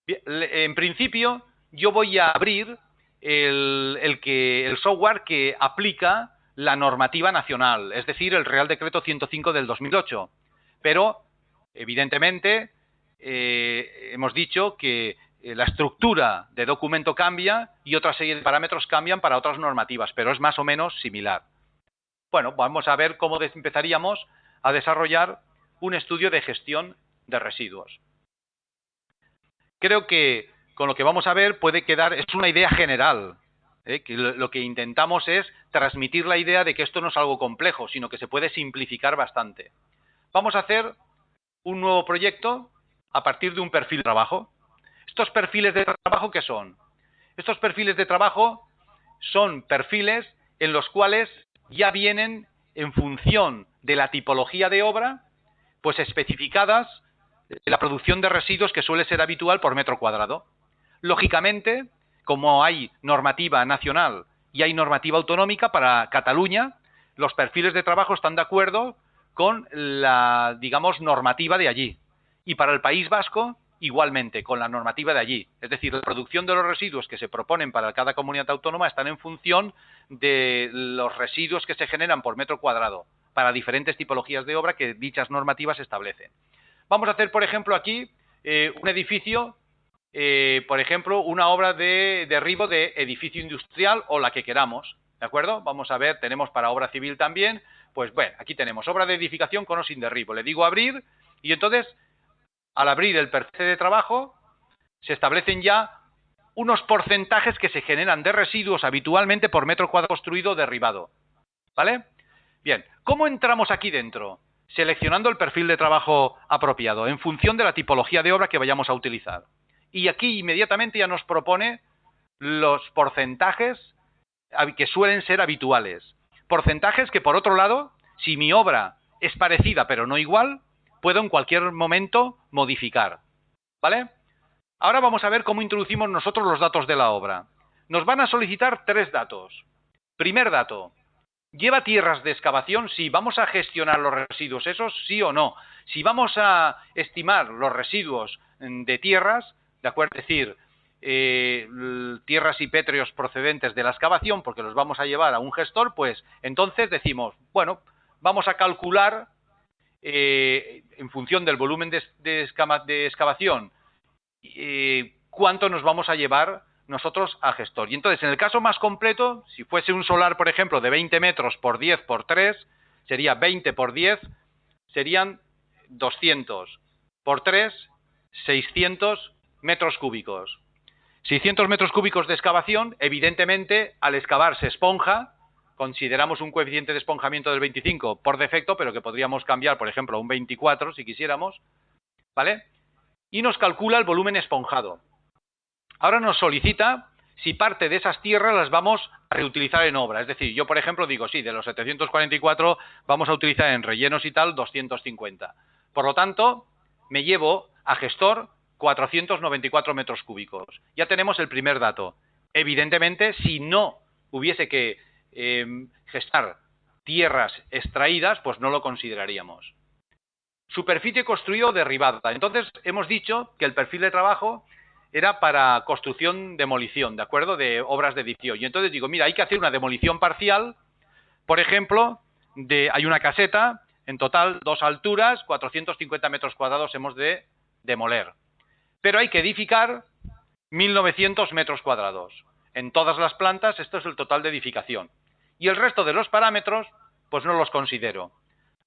Bien, en principio yo voy a abrir el software que aplica la normativa nacional, es decir, el Real Decreto 105 del 2008. Pero, evidentemente, hemos dicho que la estructura de documento cambia y otra serie de parámetros cambian para otras normativas, pero es más o menos similar. Bueno, vamos a ver cómo empezaríamos a desarrollar un estudio de gestión de residuos. Creo que con lo que vamos a ver puede quedar, es una idea general, que lo que intentamos es transmitir la idea de que esto no es algo complejo, sino que se puede simplificar bastante. Vamos a hacer un nuevo proyecto a partir de un perfil de trabajo. ¿Estos perfiles de trabajo qué son? Estos perfiles de trabajo son perfiles en los cuales ya vienen en función de la tipología de obra, pues especificadas la producción de residuos que suele ser habitual por metro cuadrado. Lógicamente, como hay normativa nacional y hay normativa autonómica para Cataluña, los perfiles de trabajo están de acuerdo con la, digamos, normativa de allí. Y para el País Vasco, igualmente, con la normativa de allí. Es decir, la producción de los residuos que se proponen para cada comunidad autónoma están en función de los residuos que se generan por metro cuadrado para diferentes tipologías de obra que dichas normativas establecen. Vamos a hacer, por ejemplo, aquí un edificio, por ejemplo, una obra de derribo de edificio industrial o la que queramos, ¿de acuerdo? Vamos a ver, tenemos para obra civil también, pues bueno, aquí tenemos obra de edificación con o sin derribo. Le digo abrir y entonces, al abrir el perfil de trabajo, se establecen ya unos porcentajes que se generan de residuos habitualmente por metro cuadrado construido o derribado, ¿vale? Bien, ¿cómo entramos aquí dentro? Seleccionando el perfil de trabajo apropiado en función de la tipología de obra que vayamos a utilizar. Y aquí inmediatamente ya nos propone los porcentajes que suelen ser habituales. Porcentajes que, por otro lado, si mi obra es parecida pero no igual, puedo en cualquier momento modificar. ¿Vale? Ahora vamos a ver cómo introducimos nosotros los datos de la obra. Nos van a solicitar 3 datos. Primer dato, ¿lleva tierras de excavación? Sí. ¿Vamos a gestionar los residuos esos? Sí o no. Si vamos a estimar los residuos de tierras, ¿de acuerdo? Es decir, tierras y pétreos procedentes de la excavación, porque los vamos a llevar a un gestor, pues entonces decimos, bueno, vamos a calcular en función del volumen de excavación, cuánto nos vamos a llevar nosotros a gestor. Y entonces, en el caso más completo, si fuese un solar, por ejemplo, de 20 metros por 10 por 3, sería 20 por 10, serían 200. Por 3, 600 metros cúbicos. 600 metros cúbicos de excavación, evidentemente, al excavar se esponja, consideramos un coeficiente de esponjamiento del 25 por defecto, pero que podríamos cambiar, por ejemplo, a un 24 si quisiéramos, ¿vale? Y nos calcula el volumen esponjado. Ahora nos solicita si parte de esas tierras las vamos a reutilizar en obra. Es decir, yo, por ejemplo, digo, sí, de los 744 vamos a utilizar en rellenos y tal 250. Por lo tanto, me llevo a gestor 494 metros cúbicos. Ya tenemos el primer dato. Evidentemente, si no hubiese que gestar tierras extraídas, pues no lo consideraríamos. Superficie construida o derribada. Entonces, hemos dicho que el perfil de trabajo era para construcción, demolición, ¿de acuerdo? De obras de edificio. Y entonces digo, mira, hay que hacer una demolición parcial, por ejemplo, hay una caseta, en total 2 alturas, 450 metros cuadrados hemos de demoler. Pero hay que edificar 1.900 metros cuadrados. En todas las plantas, esto es el total de edificación. Y el resto de los parámetros, pues no los considero.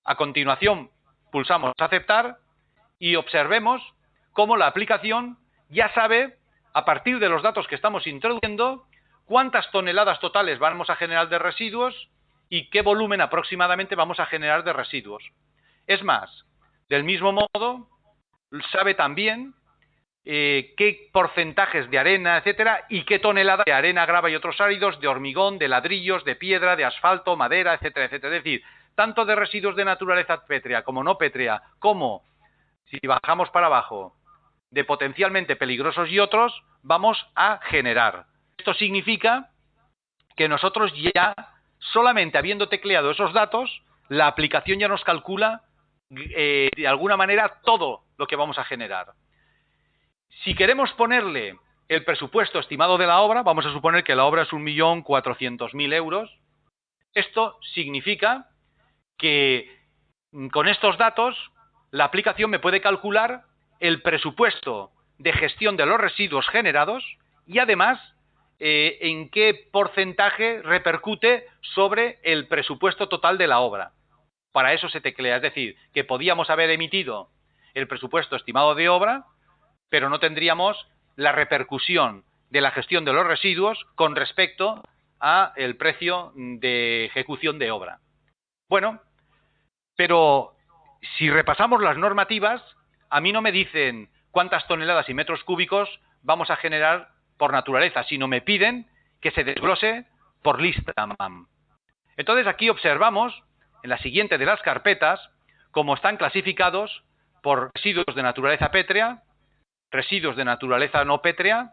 A continuación, pulsamos aceptar y observemos cómo la aplicación ya sabe, a partir de los datos que estamos introduciendo, cuántas toneladas totales vamos a generar de residuos y qué volumen aproximadamente vamos a generar de residuos. Es más, del mismo modo, sabe también qué porcentajes de arena, etcétera, y qué toneladas de arena, grava y otros áridos, de hormigón, de ladrillos, de piedra, de asfalto, madera, etcétera, etcétera. Es decir, tanto de residuos de naturaleza pétrea como no pétrea, como, si bajamos para abajo, de potencialmente peligrosos y otros, vamos a generar. Esto significa que nosotros ya, solamente habiendo tecleado esos datos, la aplicación ya nos calcula de alguna manera todo lo que vamos a generar. Si queremos ponerle el presupuesto estimado de la obra, vamos a suponer que la obra es 1.400.000 euros. Esto significa que con estos datos la aplicación me puede calcular el presupuesto de gestión de los residuos generados y además en qué porcentaje repercute sobre el presupuesto total de la obra. Para eso se teclea, es decir, que podíamos haber emitido el presupuesto estimado de obra, pero no tendríamos la repercusión de la gestión de los residuos con respecto al precio de ejecución de obra. Bueno, pero si repasamos las normativas, a mí no me dicen cuántas toneladas y metros cúbicos vamos a generar por naturaleza, sino me piden que se desglose por lista MAM. Entonces aquí observamos, en la siguiente de las carpetas, cómo están clasificados por residuos de naturaleza pétrea, residuos de naturaleza no pétrea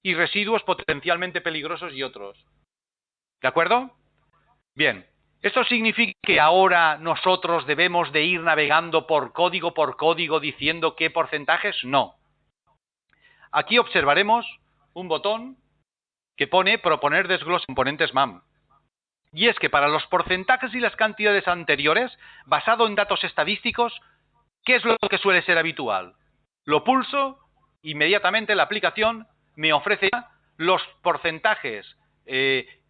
y residuos potencialmente peligrosos y otros. ¿De acuerdo? Bien. ¿Esto significa que ahora nosotros debemos de ir navegando por código diciendo qué porcentajes? No. Aquí observaremos un botón que pone proponer desglose componentes MAM. Y es que para los porcentajes y las cantidades anteriores, basado en datos estadísticos, ¿qué es lo que suele ser habitual? Lo pulso, inmediatamente la aplicación me ofrece los porcentajes,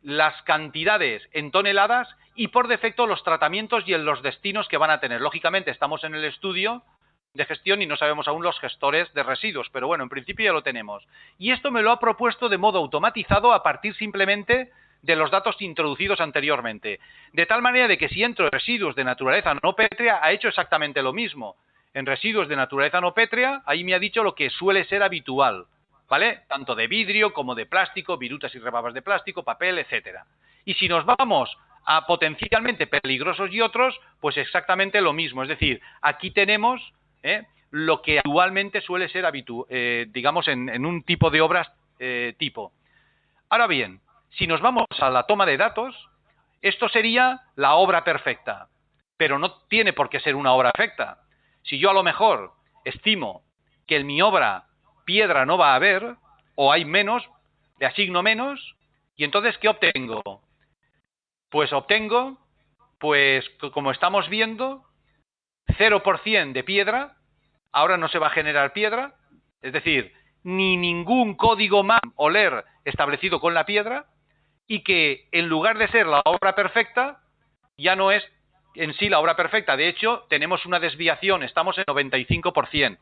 las cantidades en toneladas y por defecto los tratamientos y los destinos que van a tener. Lógicamente estamos en el estudio de gestión y no sabemos aún los gestores de residuos, pero bueno, en principio ya lo tenemos. Y esto me lo ha propuesto de modo automatizado a partir simplemente de los datos introducidos anteriormente. De tal manera de que si entro en residuos de naturaleza no pétrea, ha hecho exactamente lo mismo. En residuos de naturaleza no pétrea, ahí me ha dicho lo que suele ser habitual, ¿vale? Tanto de vidrio como de plástico, virutas y rebabas de plástico, papel, etcétera. Y si nos vamos a potencialmente peligrosos y otros, pues exactamente lo mismo. Es decir, aquí tenemos lo que actualmente suele ser digamos, en un tipo de obras tipo. Ahora bien, si nos vamos a la toma de datos, esto sería la obra perfecta, pero no tiene por qué ser una obra perfecta. Si yo a lo mejor estimo que en mi obra piedra no va a haber, o hay menos, le asigno menos, y entonces, ¿qué obtengo? Pues obtengo, pues como estamos viendo, 0% de piedra, ahora no se va a generar piedra, es decir, ni ningún código MAM o LER establecido con la piedra, y que en lugar de ser la obra perfecta, ya no es en sí la obra perfecta. De hecho, tenemos una desviación, estamos en 95%.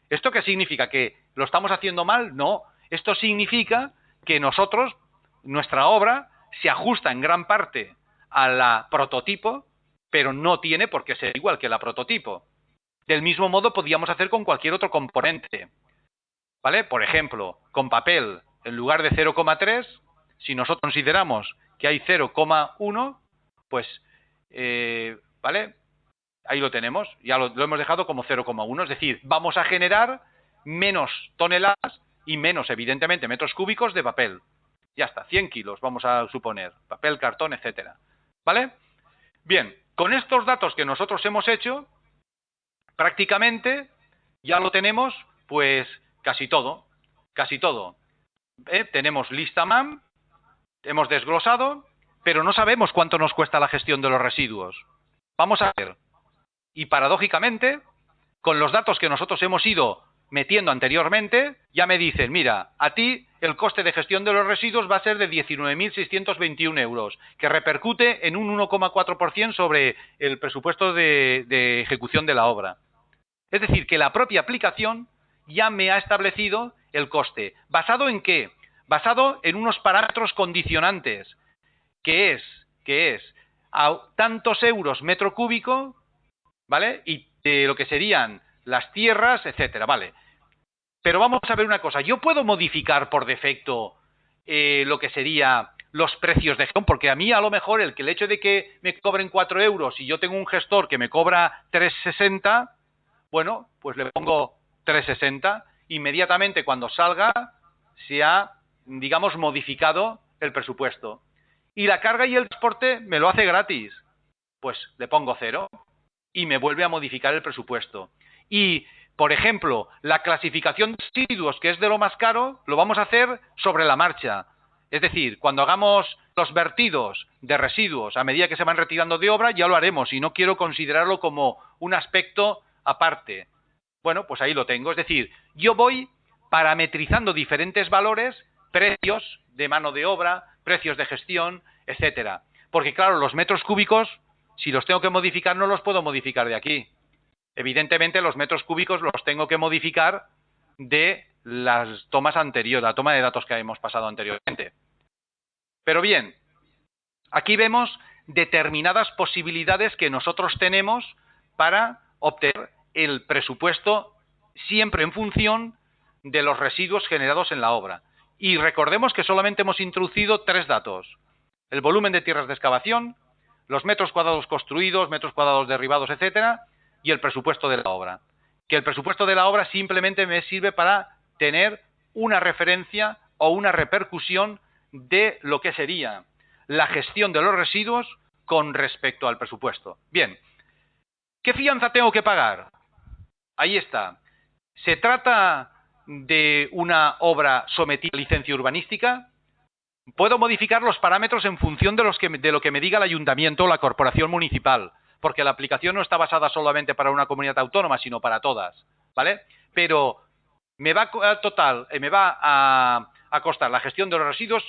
¿Esto qué significa? ¿Que lo estamos haciendo mal? No. Esto significa que nosotros, nuestra obra, se ajusta en gran parte a la prototipo, pero no tiene por qué ser igual que la prototipo. Del mismo modo podríamos hacer con cualquier otro componente, ¿vale? Por ejemplo, con papel, en lugar de 0,3, si nosotros consideramos que hay 0,1, pues, ¿vale? Ahí lo tenemos, ya lo hemos dejado como 0,1, es decir, vamos a generar menos toneladas y menos, evidentemente, metros cúbicos de papel. Ya está, 100 kilos, vamos a suponer, papel, cartón, etcétera. ¿Vale? Bien, con estos datos que nosotros hemos hecho, prácticamente ya lo tenemos, pues, casi todo. Casi todo. Tenemos lista MAM, hemos desglosado, pero no sabemos cuánto nos cuesta la gestión de los residuos. Vamos a ver. Y paradójicamente, con los datos que nosotros hemos ido metiendo anteriormente, ya me dicen, mira, a ti el coste de gestión de los residuos va a ser de 19.621 euros, que repercute en un 1,4% sobre el presupuesto de ejecución de la obra. Es decir, que la propia aplicación ya me ha establecido el coste. ¿Basado en qué? Basado en unos parámetros condicionantes, que es a tantos euros metro cúbico, ¿vale? Y lo que serían las tierras, etcétera, ¿vale? Pero vamos a ver una cosa. Yo puedo modificar por defecto lo que sería los precios de gestión, porque a mí a lo mejor el hecho de que me cobren 4 euros y yo tengo un gestor que me cobra 3,60, bueno, pues le pongo 3,60, inmediatamente cuando salga se ha, digamos, modificado el presupuesto. Y la carga y el transporte me lo hace gratis, pues le pongo 0 y me vuelve a modificar el presupuesto. Y, por ejemplo, la clasificación de residuos, que es de lo más caro, lo vamos a hacer sobre la marcha. Es decir, cuando hagamos los vertidos de residuos a medida que se van retirando de obra, ya lo haremos y no quiero considerarlo como un aspecto aparte. Bueno, pues ahí lo tengo. Es decir, yo voy parametrizando diferentes valores, precios de mano de obra, precios de gestión, etcétera. Porque claro, los metros cúbicos, si los tengo que modificar, no los puedo modificar de aquí. Evidentemente, los metros cúbicos los tengo que modificar de las tomas anteriores, la toma de datos que hemos pasado anteriormente. Pero bien, aquí vemos determinadas posibilidades que nosotros tenemos para obtener el presupuesto siempre en función de los residuos generados en la obra. Y recordemos que solamente hemos introducido 3 datos. El volumen de tierras de excavación, los metros cuadrados construidos, metros cuadrados derribados, etcétera, y el presupuesto de la obra. Que el presupuesto de la obra simplemente me sirve para tener una referencia o una repercusión de lo que sería la gestión de los residuos con respecto al presupuesto. Bien, ¿qué fianza tengo que pagar? Ahí está. ¿Se trata de una obra sometida a licencia urbanística? Puedo modificar los parámetros en función de lo que me diga el ayuntamiento o la corporación municipal, porque la aplicación no está basada solamente para una comunidad autónoma, sino para todas, ¿vale? Pero me va a costar la gestión de los residuos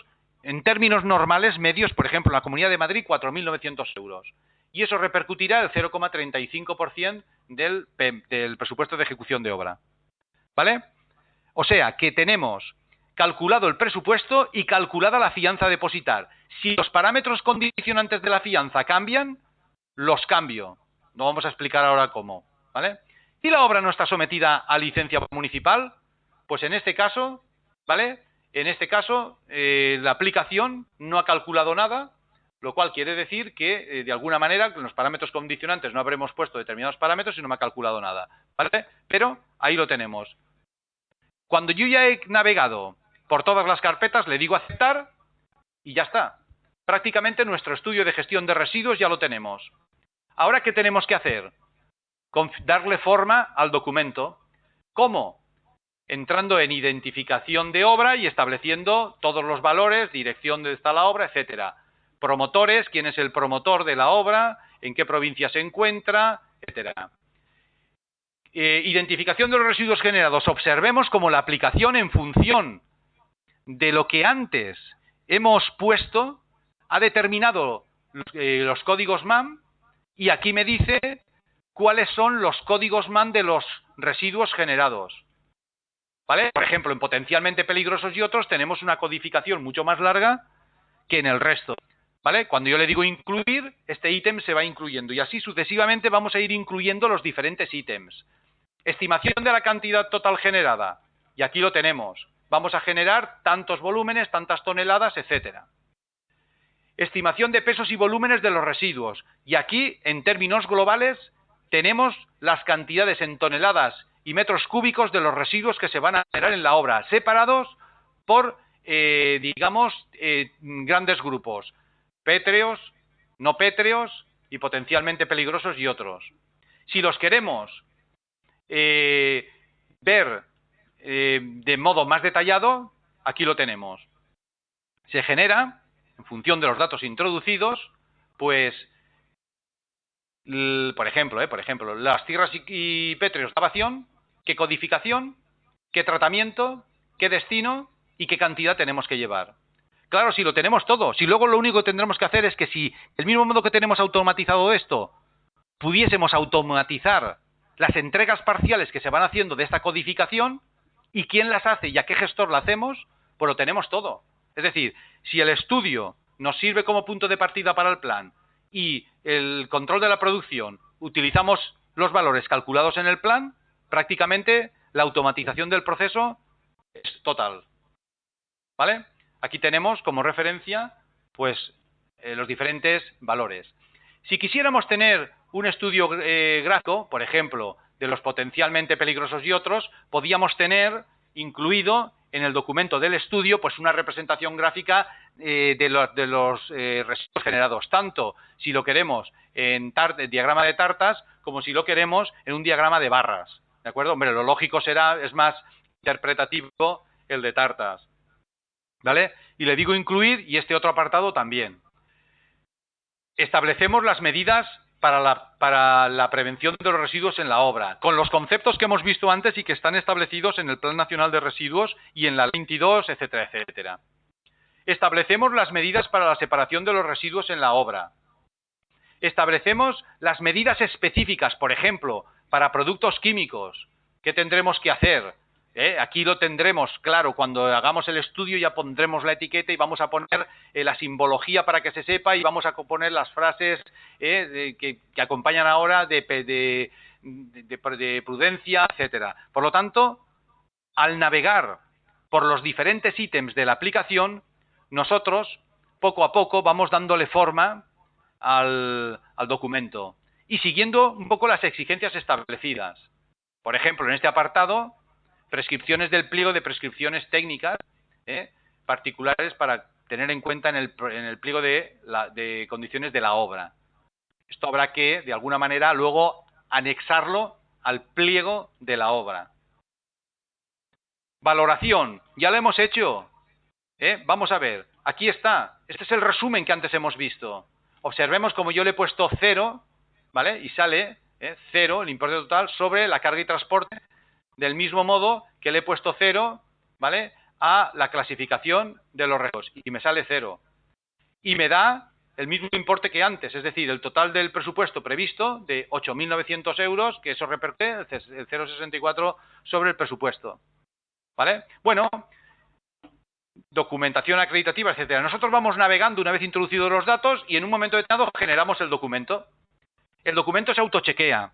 en términos normales medios, por ejemplo, en la Comunidad de Madrid, 4.900 euros. Y eso repercutirá el 0,35% del presupuesto de ejecución de obra. ¿Vale? O sea, que tenemos calculado el presupuesto y calculada la fianza a depositar. Si los parámetros condicionantes de la fianza cambian, los cambio. No vamos a explicar ahora cómo, ¿vale? Si la obra no está sometida a licencia municipal, pues en este caso, ¿vale? En este caso, la aplicación no ha calculado nada, lo cual quiere decir que, de alguna manera, en los parámetros condicionantes no habremos puesto determinados parámetros y no me ha calculado nada, ¿vale? Pero ahí lo tenemos. Cuando yo ya he navegado por todas las carpetas, le digo aceptar y ya está. Prácticamente nuestro estudio de gestión de residuos ya lo tenemos. Ahora, ¿qué tenemos que hacer? Darle forma al documento. ¿Cómo? Entrando en identificación de obra y estableciendo todos los valores, dirección de donde está la obra, etcétera. Promotores, quién es el promotor de la obra, en qué provincia se encuentra, etcétera. Identificación de los residuos generados. Observemos cómo la aplicación, en función de lo que antes hemos puesto, ha determinado los códigos MAM y aquí me dice cuáles son los códigos MAM de los residuos generados. ¿Vale? Por ejemplo, en potencialmente peligrosos y otros tenemos una codificación mucho más larga que en el resto. ¿Vale? Cuando yo le digo incluir, este ítem se va incluyendo y así sucesivamente vamos a ir incluyendo los diferentes ítems. Estimación de la cantidad total generada. Y aquí lo tenemos. Vamos a generar tantos volúmenes, tantas toneladas, etcétera. Estimación de pesos y volúmenes de los residuos. Y aquí, en términos globales, tenemos las cantidades en toneladas y metros cúbicos de los residuos que se van a generar en la obra, separados por, grandes grupos. Pétreos, no pétreos y potencialmente peligrosos y otros. Si los queremos ver de modo más detallado, aquí lo tenemos. Se genera, en función de los datos introducidos, pues, por ejemplo, las tierras y pétreos de lavación, qué codificación, qué tratamiento, qué destino y qué cantidad tenemos que llevar. Claro, si lo tenemos todo, si luego lo único que tendremos que hacer es que si, del mismo modo que tenemos automatizado esto, pudiésemos automatizar las entregas parciales que se van haciendo de esta codificación y quién las hace y a qué gestor la hacemos, pues lo tenemos todo. Es decir, si el estudio nos sirve como punto de partida para el plan y el control de la producción utilizamos los valores calculados en el plan, prácticamente la automatización del proceso es total. ¿Vale? Aquí tenemos como referencia pues los diferentes valores. Si quisiéramos tener un estudio gráfico, por ejemplo, de los potencialmente peligrosos y otros, podíamos tener incluido en el documento del estudio pues una representación gráfica de los residuos generados, tanto si lo queremos en diagrama de tartas como si lo queremos en un diagrama de barras. ¿De acuerdo? Hombre, lo lógico es más interpretativo el de tartas. ¿Vale? Y le digo incluir y este otro apartado también. Establecemos las medidas para la prevención de los residuos en la obra, con los conceptos que hemos visto antes y que están establecidos en el Plan Nacional de Residuos y en la Ley 22, etcétera, etcétera. Establecemos las medidas para la separación de los residuos en la obra. Establecemos las medidas específicas, por ejemplo, para productos químicos. ¿Qué tendremos que hacer? Aquí lo tendremos claro, cuando hagamos el estudio ya pondremos la etiqueta y vamos a poner la simbología para que se sepa y vamos a poner las frases que acompañan ahora de prudencia, etcétera. Por lo tanto, al navegar por los diferentes ítems de la aplicación, nosotros poco a poco vamos dándole forma al documento y siguiendo un poco las exigencias establecidas. Por ejemplo, en este apartado, prescripciones del pliego de prescripciones técnicas particulares para tener en cuenta en el pliego de condiciones de la obra. Esto habrá que, de alguna manera, luego anexarlo al pliego de la obra. Valoración, ya lo hemos hecho. Vamos a ver, aquí está. Este es el resumen que antes hemos visto. Observemos como yo le he puesto 0, ¿vale? Y sale 0, el importe total, sobre la carga y transporte, del mismo modo que le he puesto 0, ¿vale?, a la clasificación de los residuos y me sale 0. Y me da el mismo importe que antes, es decir, el total del presupuesto previsto de 8.900 euros, que eso repercute el 0,64 sobre el presupuesto. ¿Vale? Bueno, documentación acreditativa, etcétera. Nosotros vamos navegando una vez introducidos los datos y en un momento determinado generamos el documento. El documento se autochequea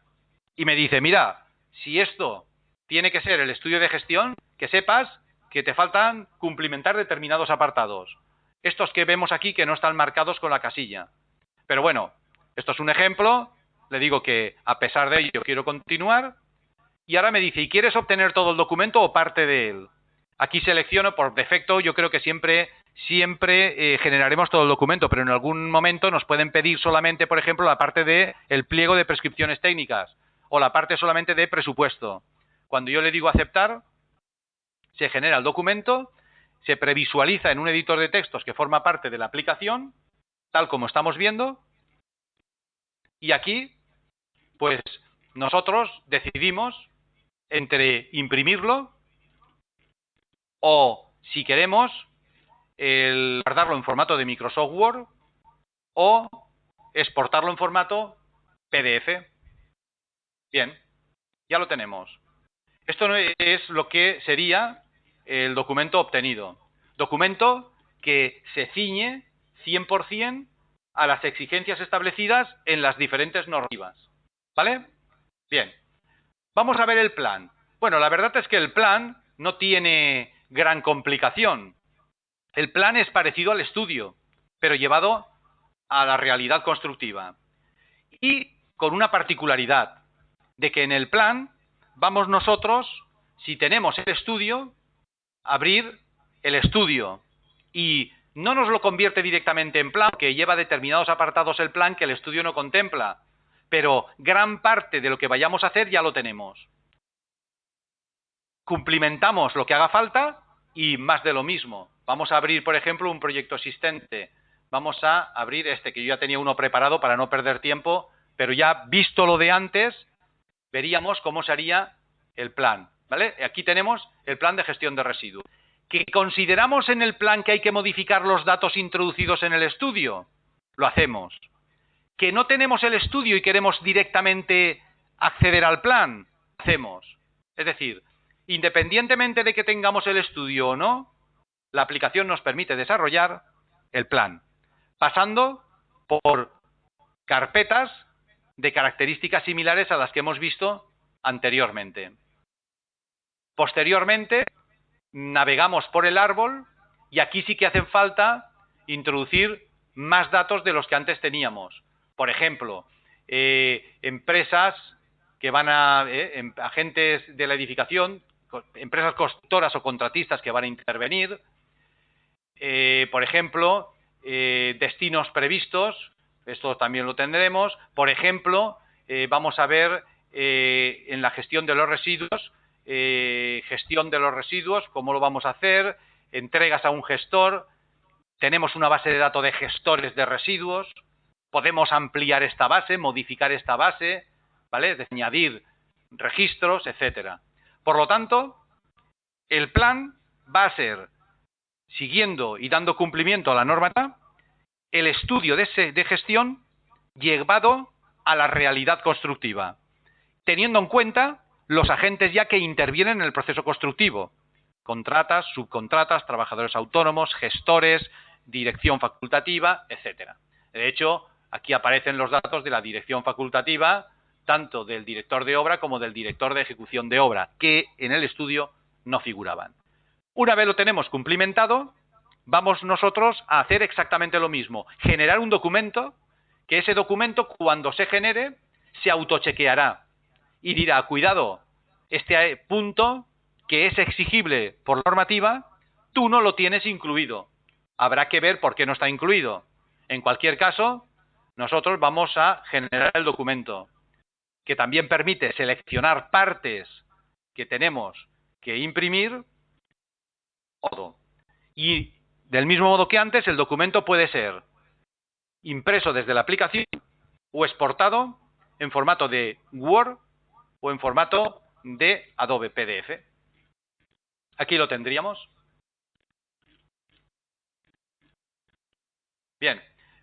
y me dice, mira, si esto tiene que ser el estudio de gestión, que sepas que te faltan cumplimentar determinados apartados. Estos que vemos aquí que no están marcados con la casilla. Pero bueno, esto es un ejemplo. Le digo que a pesar de ello quiero continuar. Y ahora me dice, ¿y quieres obtener todo el documento o parte de él? Aquí selecciono por defecto, yo creo que siempre generaremos todo el documento, pero en algún momento nos pueden pedir solamente, por ejemplo, la parte del pliego de prescripciones técnicas o la parte solamente de presupuesto. Cuando yo le digo aceptar, se genera el documento, se previsualiza en un editor de textos que forma parte de la aplicación, tal como estamos viendo, y aquí, pues, nosotros decidimos entre imprimirlo o, si queremos, guardarlo en formato de Microsoft Word o exportarlo en formato PDF. Bien, ya lo tenemos. Esto no es lo que sería el documento obtenido. Documento que se ciñe 100% a las exigencias establecidas en las diferentes normativas. ¿Vale? Bien. Vamos a ver el plan. Bueno, la verdad es que el plan no tiene gran complicación. El plan es parecido al estudio, pero llevado a la realidad constructiva. Y con una particularidad, de que en el plan vamos nosotros, si tenemos el estudio, a abrir el estudio. Y no nos lo convierte directamente en plan, que lleva determinados apartados el plan que el estudio no contempla. Pero gran parte de lo que vayamos a hacer ya lo tenemos. Cumplimentamos lo que haga falta y más de lo mismo. Vamos a abrir, por ejemplo, un proyecto existente. Vamos a abrir este, que yo ya tenía uno preparado para no perder tiempo, pero ya visto lo de antes, veríamos cómo sería el plan. ¿Vale? Aquí tenemos el plan de gestión de residuos. ¿Que consideramos en el plan que hay que modificar los datos introducidos en el estudio? Lo hacemos. ¿Que no tenemos el estudio y queremos directamente acceder al plan? Lo hacemos. Es decir, independientemente de que tengamos el estudio o no, la aplicación nos permite desarrollar el plan, pasando por carpetas de características similares a las que hemos visto anteriormente. Posteriormente, navegamos por el árbol y aquí sí que hacen falta introducir más datos de los que antes teníamos. Por ejemplo, empresas que van a agentes de la edificación, empresas constructoras o contratistas que van a intervenir, por ejemplo, destinos previstos, esto también lo tendremos. Por ejemplo, vamos a ver en la gestión de los residuos, cómo lo vamos a hacer, entregas a un gestor, tenemos una base de datos de gestores de residuos, podemos ampliar esta base, modificar esta base, ¿vale? Es decir, añadir registros, etcétera. Por lo tanto, el plan va a ser, siguiendo y dando cumplimiento a la normativa, el estudio de gestión llevado a la realidad constructiva, teniendo en cuenta los agentes ya que intervienen en el proceso constructivo: contratas, subcontratas, trabajadores autónomos, gestores, dirección facultativa, etcétera. De hecho, aquí aparecen los datos de la dirección facultativa, tanto del director de obra como del director de ejecución de obra, que en el estudio no figuraban. Una vez lo tenemos cumplimentado, vamos nosotros a hacer exactamente lo mismo: generar un documento, que ese documento, cuando se genere, se autochequeará y dirá, cuidado, este punto que es exigible por normativa, tú no lo tienes incluido. Habrá que ver por qué no está incluido. En cualquier caso, nosotros vamos a generar el documento, que también permite seleccionar partes que tenemos que imprimir, todo. Y del mismo modo que antes, el documento puede ser impreso desde la aplicación o exportado en formato de Word o en formato de Adobe PDF. Aquí lo tendríamos. Bien,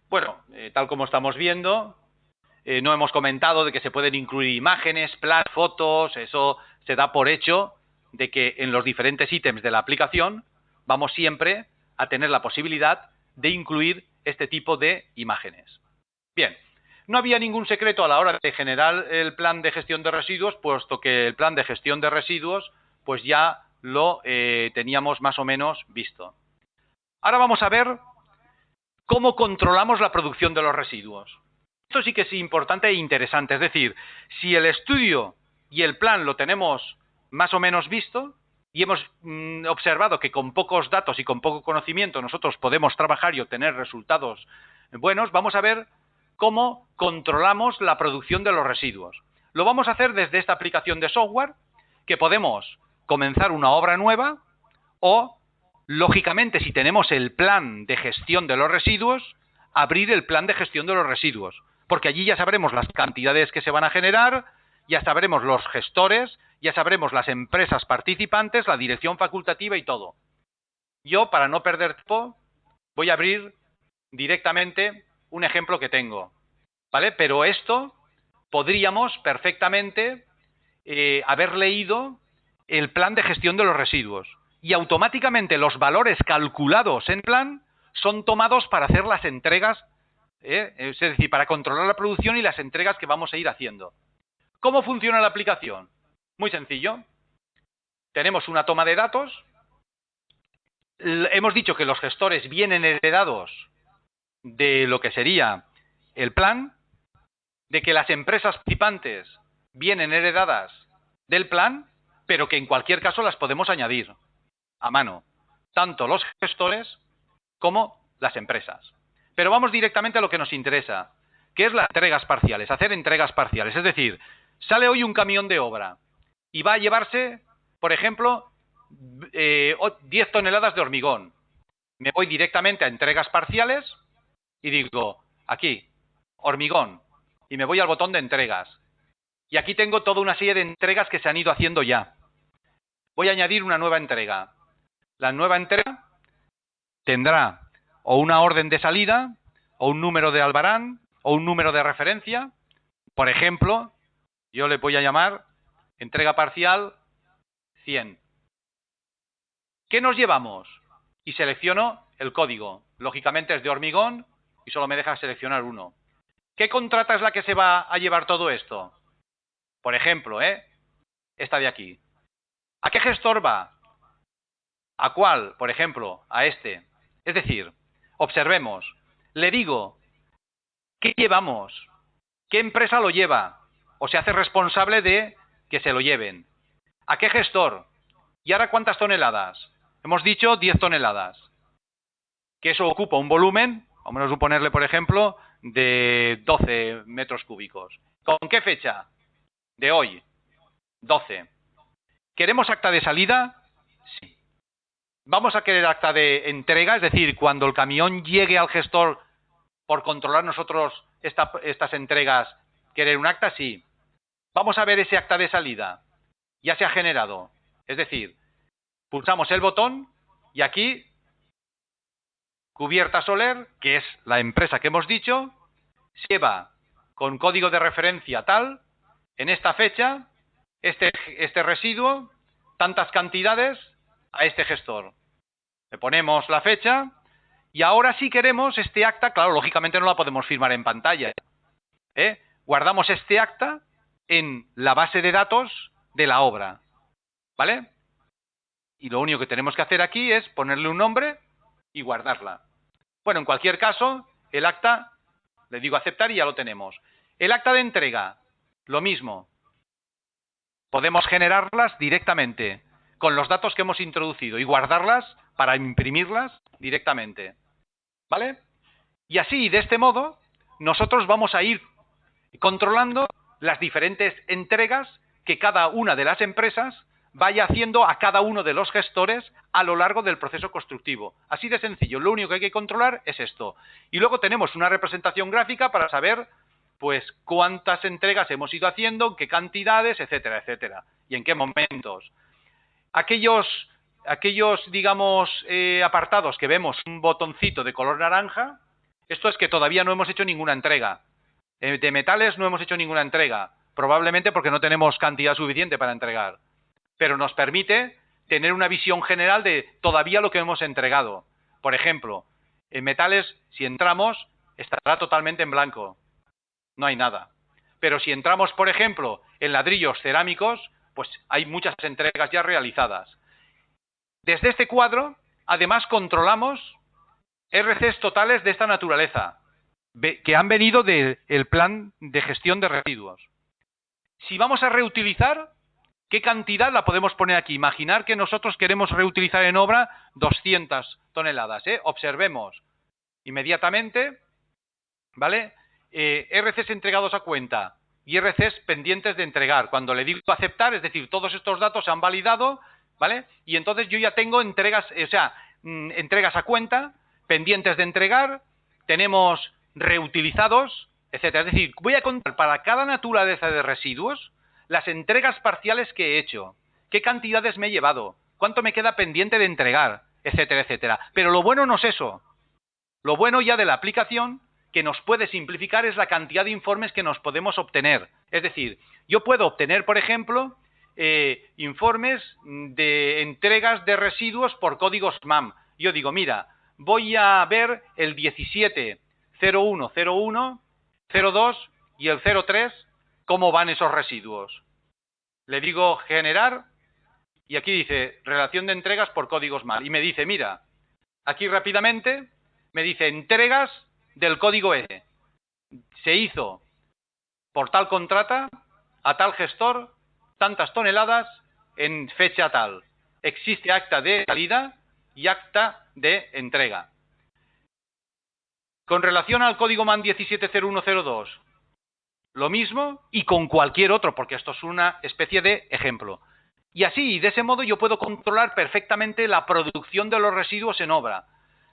bueno, tal como estamos viendo, no hemos comentado de que se pueden incluir imágenes, fotos, eso se da por hecho de que en los diferentes ítems de la aplicación vamos siempre a tener la posibilidad de incluir este tipo de imágenes. Bien, no había ningún secreto a la hora de generar el plan de gestión de residuos, puesto que el plan de gestión de residuos pues ya lo teníamos más o menos visto. Ahora vamos a ver cómo controlamos la producción de los residuos. Esto sí que es importante e interesante, es decir, si el estudio y el plan lo tenemos más o menos visto y hemos observado que con pocos datos y con poco conocimiento nosotros podemos trabajar y obtener resultados buenos, vamos a ver cómo controlamos la producción de los residuos. Lo vamos a hacer desde esta aplicación de software, que podemos comenzar una obra nueva o, lógicamente, si tenemos el plan de gestión de los residuos, abrir el plan de gestión de los residuos, porque allí ya sabremos las cantidades que se van a generar, ya sabremos los gestores, ya sabremos las empresas participantes, la dirección facultativa y todo. Yo, para no perder tiempo, voy a abrir directamente un ejemplo que tengo, ¿vale? Pero esto podríamos perfectamente haber leído el plan de gestión de los residuos y automáticamente los valores calculados en plan son tomados para hacer las entregas, es decir, para controlar la producción y las entregas que vamos a ir haciendo. ¿Cómo funciona la aplicación? Muy sencillo. Tenemos una toma de datos. Hemos dicho que los gestores vienen heredados de lo que sería el plan, de que las empresas participantes vienen heredadas del plan, pero que en cualquier caso las podemos añadir a mano, tanto los gestores como las empresas. Pero vamos directamente a lo que nos interesa, que es las entregas parciales, hacer entregas parciales. Es decir, sale hoy un camión de obra y va a llevarse, por ejemplo, 10 toneladas de hormigón. Me voy directamente a entregas parciales y digo, aquí, hormigón, y me voy al botón de entregas. Y aquí tengo toda una serie de entregas que se han ido haciendo ya. Voy a añadir una nueva entrega. La nueva entrega tendrá o una orden de salida, o un número de albarán, o un número de referencia. Por ejemplo, yo le voy a llamar entrega parcial 100. ¿Qué nos llevamos? Y selecciono el código. Lógicamente es de hormigón y solo me deja seleccionar uno. ¿Qué contrata es la que se va a llevar todo esto? Por ejemplo, esta de aquí. ¿A qué gestor va? ¿A cuál? Por ejemplo, a este. Es decir, observemos. Le digo, ¿qué llevamos? ¿Qué empresa lo lleva? O se hace responsable de que se lo lleven. ¿A qué gestor? ¿Y ahora cuántas toneladas? Hemos dicho 10 toneladas. Que eso ocupa un volumen, vamos a suponerle, por ejemplo, de 12 metros cúbicos. ¿Con qué fecha? De hoy, 12. ¿Queremos acta de salida? Sí. ¿Vamos a querer acta de entrega? Es decir, cuando el camión llegue al gestor, por controlar nosotros estas entregas, ¿querer un acta? Sí. Vamos a ver ese acta de salida. Ya se ha generado. Es decir, pulsamos el botón y aquí, Cubierta Soler, que es la empresa que hemos dicho, se lleva con código de referencia tal, en esta fecha, este residuo, tantas cantidades a este gestor. Le ponemos la fecha y ahora si queremos este acta, claro, lógicamente no la podemos firmar en pantalla. Guardamos este acta en la base de datos de la obra, ¿vale? Y lo único que tenemos que hacer aquí es ponerle un nombre y guardarla. Bueno, en cualquier caso, el acta, le digo aceptar y ya lo tenemos. El acta de entrega, lo mismo. Podemos generarlas directamente con los datos que hemos introducido y guardarlas para imprimirlas directamente, ¿vale? Y así, de este modo, nosotros vamos a ir controlando las diferentes entregas que cada una de las empresas vaya haciendo a cada uno de los gestores a lo largo del proceso constructivo. Así de sencillo, lo único que hay que controlar es esto. Y luego tenemos una representación gráfica para saber, pues, cuántas entregas hemos ido haciendo, qué cantidades, etcétera, etcétera, y en qué momentos. Aquellos digamos, apartados que vemos un botoncito de color naranja, esto es que todavía no hemos hecho ninguna entrega. De metales no hemos hecho ninguna entrega, probablemente porque no tenemos cantidad suficiente para entregar. Pero nos permite tener una visión general de todavía lo que hemos entregado. Por ejemplo, en metales, si entramos, estará totalmente en blanco. No hay nada. Pero si entramos, por ejemplo, en ladrillos cerámicos, pues hay muchas entregas ya realizadas. Desde este cuadro, además, controlamos RCs totales de esta naturaleza, que han venido del plan de gestión de residuos. Si vamos a reutilizar, ¿qué cantidad la podemos poner aquí? Imaginar que nosotros queremos reutilizar en obra 200 toneladas. Observemos inmediatamente, ¿vale? RCs entregados a cuenta y RCs pendientes de entregar. Cuando le digo aceptar, es decir, todos estos datos se han validado, ¿vale? Y entonces yo ya tengo entregas, entregas a cuenta, pendientes de entregar, tenemos reutilizados, etcétera. Es decir, voy a contar para cada naturaleza de residuos las entregas parciales que he hecho, qué cantidades me he llevado, cuánto me queda pendiente de entregar, etcétera, etcétera. Pero lo bueno no es eso. Lo bueno ya de la aplicación que nos puede simplificar es la cantidad de informes que nos podemos obtener. Es decir, yo puedo obtener, por ejemplo, informes de entregas de residuos por códigos MAM. Yo digo, mira, voy a ver el 17, 01, 01, 02 y el 03, cómo van esos residuos. Le digo generar y aquí dice relación de entregas por códigos MAM. Y me dice, mira, aquí rápidamente me dice entregas del código E. Se hizo por tal contrata a tal gestor tantas toneladas en fecha tal. Existe acta de salida y acta de entrega. Con relación al código MAN 170102, lo mismo y con cualquier otro, porque esto es una especie de ejemplo. Y así, de ese modo, yo puedo controlar perfectamente la producción de los residuos en obra.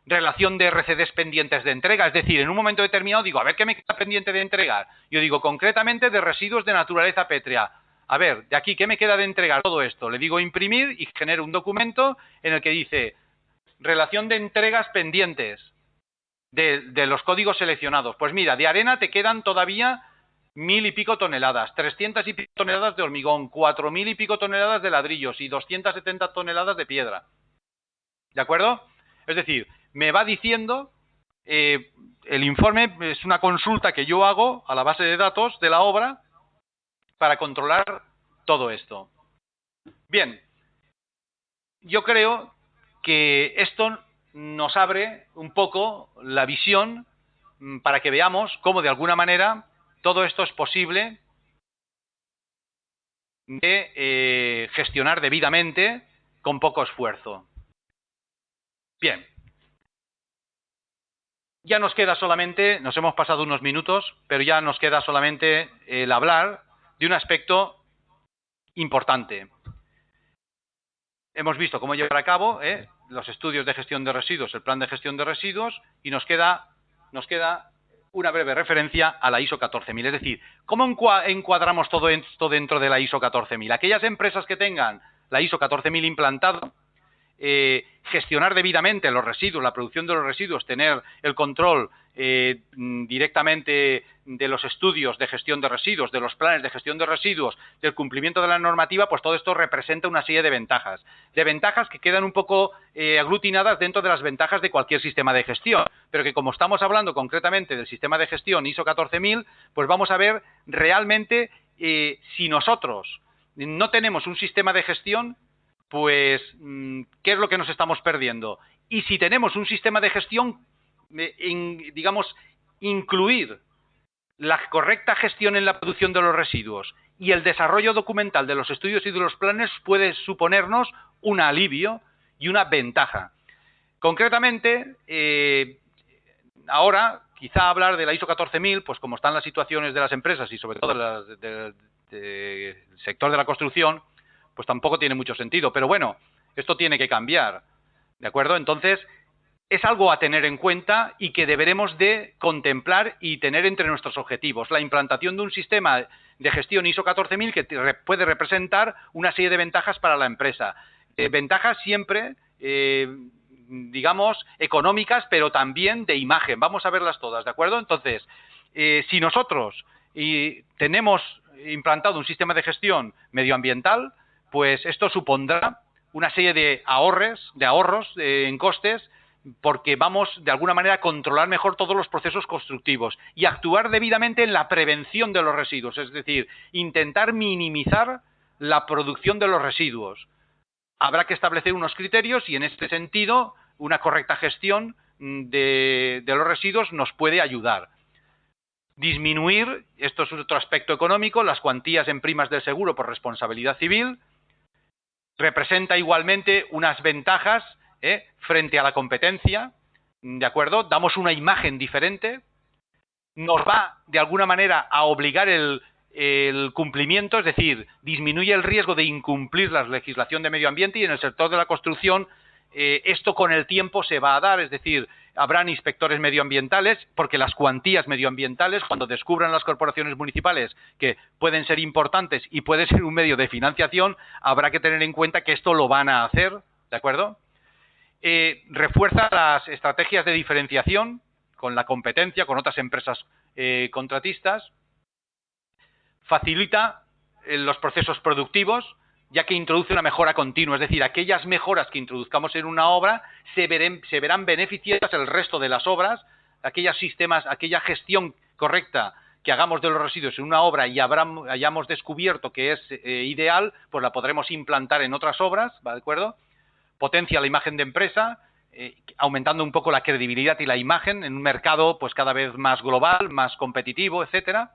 Relación de RCDs pendientes de entrega, es decir, en un momento determinado digo, a ver, ¿qué me queda pendiente de entregar? Yo digo, concretamente, de residuos de naturaleza pétrea. A ver, de aquí, ¿qué me queda de entregar? Todo esto. Le digo imprimir y genero un documento en el que dice relación de entregas pendientes de los códigos seleccionados. Pues mira, de arena te quedan todavía 1000 y pico toneladas, 300 y pico toneladas de hormigón, 4000 y pico toneladas de ladrillos y 270 toneladas de piedra. ¿De acuerdo? Es decir, me va diciendo, el informe es una consulta que yo hago a la base de datos de la obra para controlar todo esto. Bien, yo creo que esto nos abre un poco la visión para que veamos cómo de alguna manera todo esto es posible de gestionar debidamente con poco esfuerzo. Bien. Ya nos queda solamente, nos hemos pasado unos minutos, pero ya nos queda solamente el hablar de un aspecto importante. Hemos visto cómo llevar a cabo los estudios de gestión de residuos, el plan de gestión de residuos, y nos queda una breve referencia a la ISO 14000. Es decir, ¿cómo encuadramos todo esto dentro de la ISO 14000? Aquellas empresas que tengan la ISO 14000 implantado, gestionar debidamente los residuos, la producción de los residuos, tener el control directamente de los estudios de gestión de residuos, de los planes de gestión de residuos, del cumplimiento de la normativa, pues todo esto representa una serie de ventajas que quedan un poco aglutinadas dentro de las ventajas de cualquier sistema de gestión, pero que como estamos hablando concretamente del sistema de gestión ISO 14000, pues vamos a ver realmente si nosotros no tenemos un sistema de gestión, pues, ¿qué es lo que nos estamos perdiendo? Y si tenemos un sistema de gestión, digamos, incluir la correcta gestión en la producción de los residuos y el desarrollo documental de los estudios y de los planes puede suponernos un alivio y una ventaja. Concretamente, ahora, quizá hablar de la ISO 14000, pues como están las situaciones de las empresas y sobre todo del sector de la construcción, pues tampoco tiene mucho sentido. Pero bueno, esto tiene que cambiar, ¿de acuerdo? Entonces, es algo a tener en cuenta y que deberemos de contemplar y tener entre nuestros objetivos. La implantación de un sistema de gestión ISO 14000 que puede representar una serie de ventajas para la empresa. Ventajas siempre, digamos, económicas, pero también de imagen. Vamos a verlas todas, ¿de acuerdo? Entonces, si nosotros tenemos implantado un sistema de gestión medioambiental, pues esto supondrá una serie de ahorros en costes porque vamos de alguna manera a controlar mejor todos los procesos constructivos y actuar debidamente en la prevención de los residuos, es decir, intentar minimizar la producción de los residuos. Habrá que establecer unos criterios y en este sentido una correcta gestión de los residuos nos puede ayudar. Disminuir, esto es otro aspecto económico, las cuantías en primas del seguro por responsabilidad civil, representa igualmente unas ventajas frente a la competencia, ¿de acuerdo? Damos una imagen diferente, nos va de alguna manera a obligar el cumplimiento, es decir, disminuye el riesgo de incumplir la legislación de medio ambiente y en el sector de la construcción esto con el tiempo se va a dar, es decir, habrán inspectores medioambientales porque las cuantías medioambientales, cuando descubran las corporaciones municipales que pueden ser importantes y puede ser un medio de financiación, habrá que tener en cuenta que esto lo van a hacer, ¿de acuerdo? Refuerza las estrategias de diferenciación con la competencia, con otras empresas contratistas, facilita los procesos productivos, ya que introduce una mejora continua, es decir, aquellas mejoras que introduzcamos en una obra se verán beneficiadas el resto de las obras, aquellos sistemas, aquella gestión correcta que hagamos de los residuos en una obra y hayamos descubierto que es ideal, pues la podremos implantar en otras obras, ¿de acuerdo? Potencia la imagen de empresa, aumentando un poco la credibilidad y la imagen en un mercado pues cada vez más global, más competitivo, etcétera.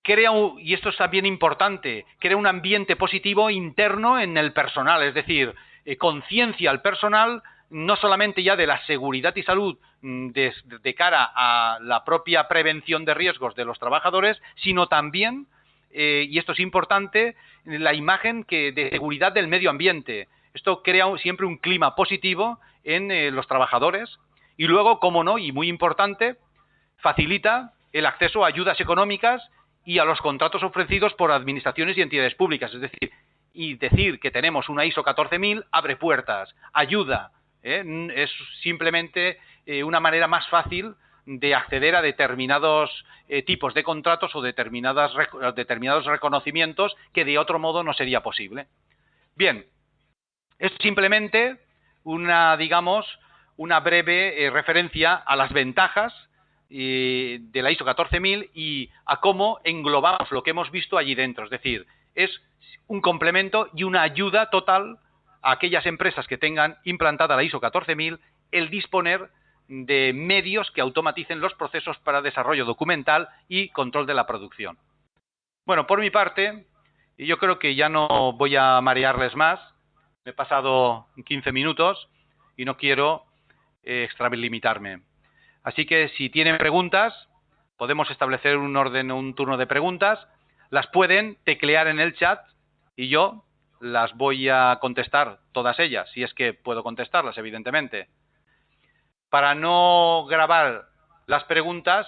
Crea, y esto es también importante, crea un ambiente positivo interno en el personal, es decir, conciencia al personal no solamente ya de la seguridad y salud de cara a la propia prevención de riesgos de los trabajadores, sino también, y esto es importante, la imagen de seguridad del medio ambiente. Esto crea siempre un clima positivo en los trabajadores y luego, como no, y muy importante, facilita el acceso a ayudas económicas y a los contratos ofrecidos por administraciones y entidades públicas. Es decir, y decir que tenemos una ISO 14000 abre puertas, ayuda. Es simplemente una manera más fácil de acceder a determinados tipos de contratos o determinados reconocimientos que de otro modo no sería posible. Bien, es simplemente una, digamos, una breve referencia a las ventajas de la ISO 14000 y a cómo englobamos lo que hemos visto allí dentro. Es decir, es un complemento y una ayuda total a aquellas empresas que tengan implantada la ISO 14000 el disponer de medios que automaticen los procesos para desarrollo documental y control de la producción. Bueno, por mi parte, yo creo que ya no voy a marearles más. Me he pasado 15 minutos y no quiero extralimitarme. Así que si tienen preguntas, podemos establecer un orden, un turno de preguntas. Las pueden teclear en el chat y yo las voy a contestar, todas ellas, si es que puedo contestarlas, evidentemente. Para no grabar las preguntas,